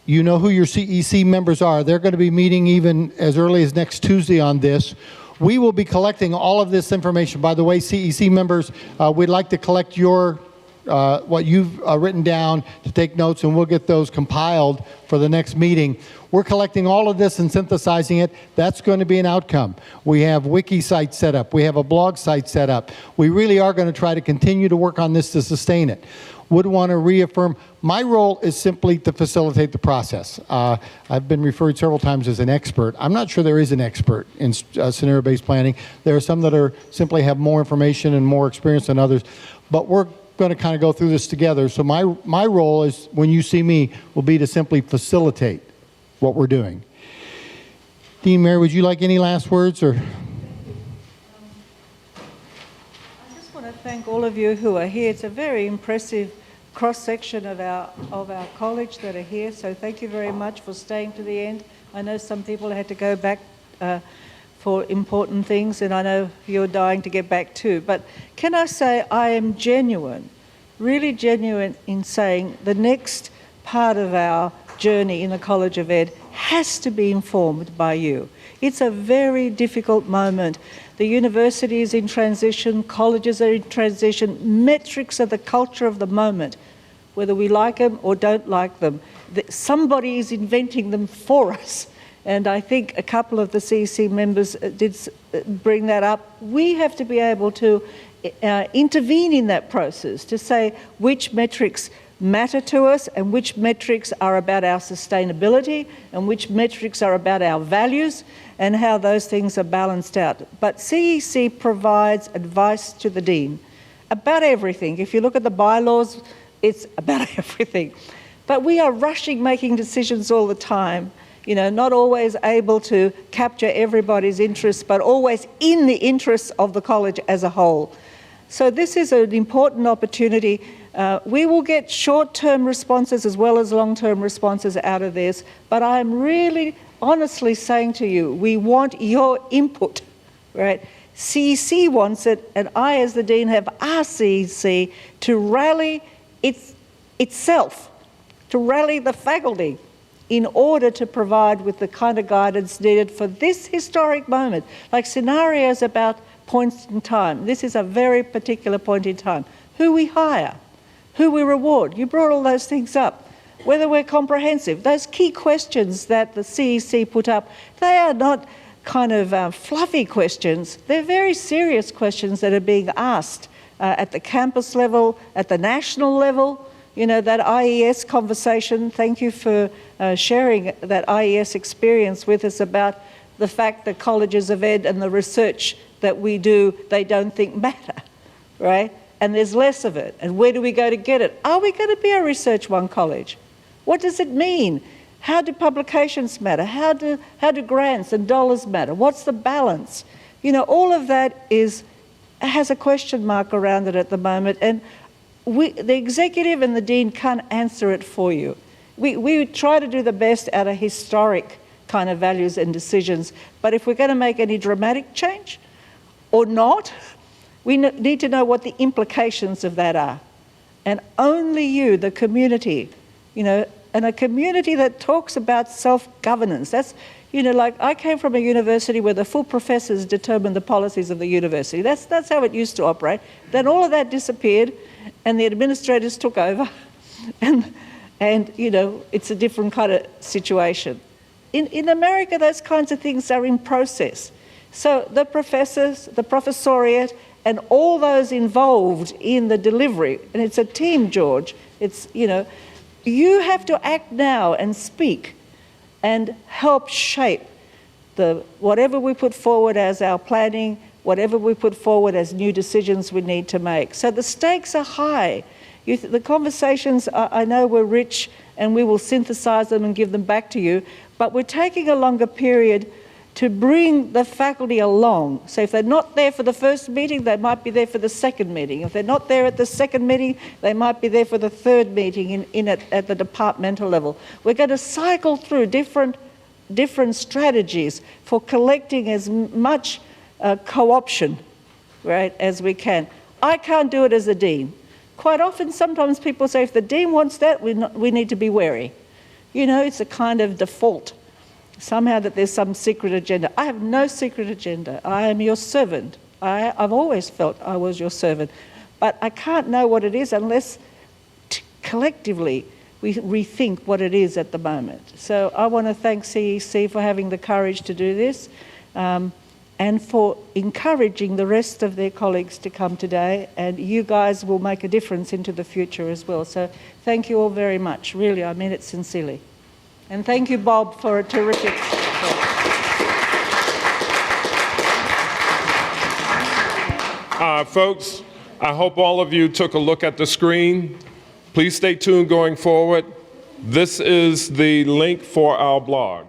you know who your CEC members are. They're going to be meeting even as early as next Tuesday on this. We will be collecting all of this information. By the way, CEC members, we'd like to collect your what you've written down to take notes, and we'll get those compiled for the next meeting. We're collecting all of this and synthesizing it. That's going to be an outcome. We have wiki sites set up. We have a blog site set up. We really are going to try to continue to work on this to sustain it. Would want to reaffirm, my role is simply to facilitate the process. I've been referred several times as an expert. I'm not sure there is an expert in scenario-based planning. There are some that simply have more information and more experience than others, but we're going to kind of go through this together. So my role is, when you see me, will be to simply facilitate what we're doing. Dean Mary, would you like any last words? Or? I just want to thank all of you who are here. It's a very impressive cross-section of our college that are here, so thank you very much for staying to the end. I know some people had to go back for important things, and I know you're dying to get back too. But can I say I am genuine, really genuine in saying the next part of our journey in the College of Ed has to be informed by you. It's a very difficult moment. The university is in transition, colleges are in transition, metrics are the culture of the moment, whether we like them or don't like them. Somebody is inventing them for us. And I think a couple of the CEC members did bring that up. We have to be able to intervene in that process to say which metrics matter to us and which metrics are about our sustainability and which metrics are about our values and how those things are balanced out. But CEC provides advice to the Dean about everything. If you look at the bylaws, it's about everything. But we are rushing, making decisions all the time. You know, not always able to capture everybody's interests, but always in the interests of the college as a whole. So this is an important opportunity. We will get short-term responses as well as long-term responses out of this, but I'm really honestly saying to you, we want your input, right? CEC wants it, and I as the Dean have asked CEC to rally itself, to rally the faculty, in order to provide with the kind of guidance needed for this historic moment. Like scenarios about points in time. This is a very particular point in time. Who we hire, who we reward. You brought all those things up. whether we're comprehensive. Those key questions that the CEC put up, they are not kind of fluffy questions. They're very serious questions that are being asked at the campus level, at the national level. You know, that IES conversation, thank you for sharing that IES experience with us about the fact that colleges of ed and the research that we do, they don't think matter, right? And there's less of it. And where do we go to get it? Are we going to be a Research One college? What does it mean? How do publications matter? How do grants and dollars matter? What's the balance? You know, all of that has a question mark around it at the moment, and the executive and the dean can't answer it for you. We try to do the best out of historic kind of values and decisions, but if we're going to make any dramatic change or not, we need to know what the implications of that are. And only you, the community, you know, and a community that talks about self-governance. That's, you know, like I came from a university where the full professors determined the policies of the university. That's how it used to operate. Then all of that disappeared and the administrators took over and you know, it's a different kind of situation. In America, those kinds of things are in process. So the professors, the professoriate, and all those involved in the delivery, and it's a team, George, it's, you know, you have to act now and speak and help shape whatever we put forward as our planning, whatever we put forward as new decisions we need to make. So the stakes are high. The conversations, I know, were rich, and we will synthesize them and give them back to you, but we're taking a longer period to bring the faculty along. So if they're not there for the first meeting, they might be there for the second meeting. If they're not there at the second meeting, they might be there for the third meeting at the departmental level. We're going to cycle through different strategies for collecting as much co-option, right, as we can. I can't do it as a dean. Quite often, sometimes people say, if the dean wants that, we need to be wary. You know, it's a kind of default. Somehow that there's some secret agenda. I have no secret agenda. I am your servant. I've always felt I was your servant. But I can't know what it is unless collectively we rethink what it is at the moment. So I want to thank CEC for having the courage to do this and for encouraging the rest of their colleagues to come today. And you guys will make a difference into the future as well. So thank you all very much. Really, I mean it sincerely. And thank you, Bob, for a terrific talk. Folks, I hope all of you took a look at the screen. Please stay tuned going forward. This is the link for our blog.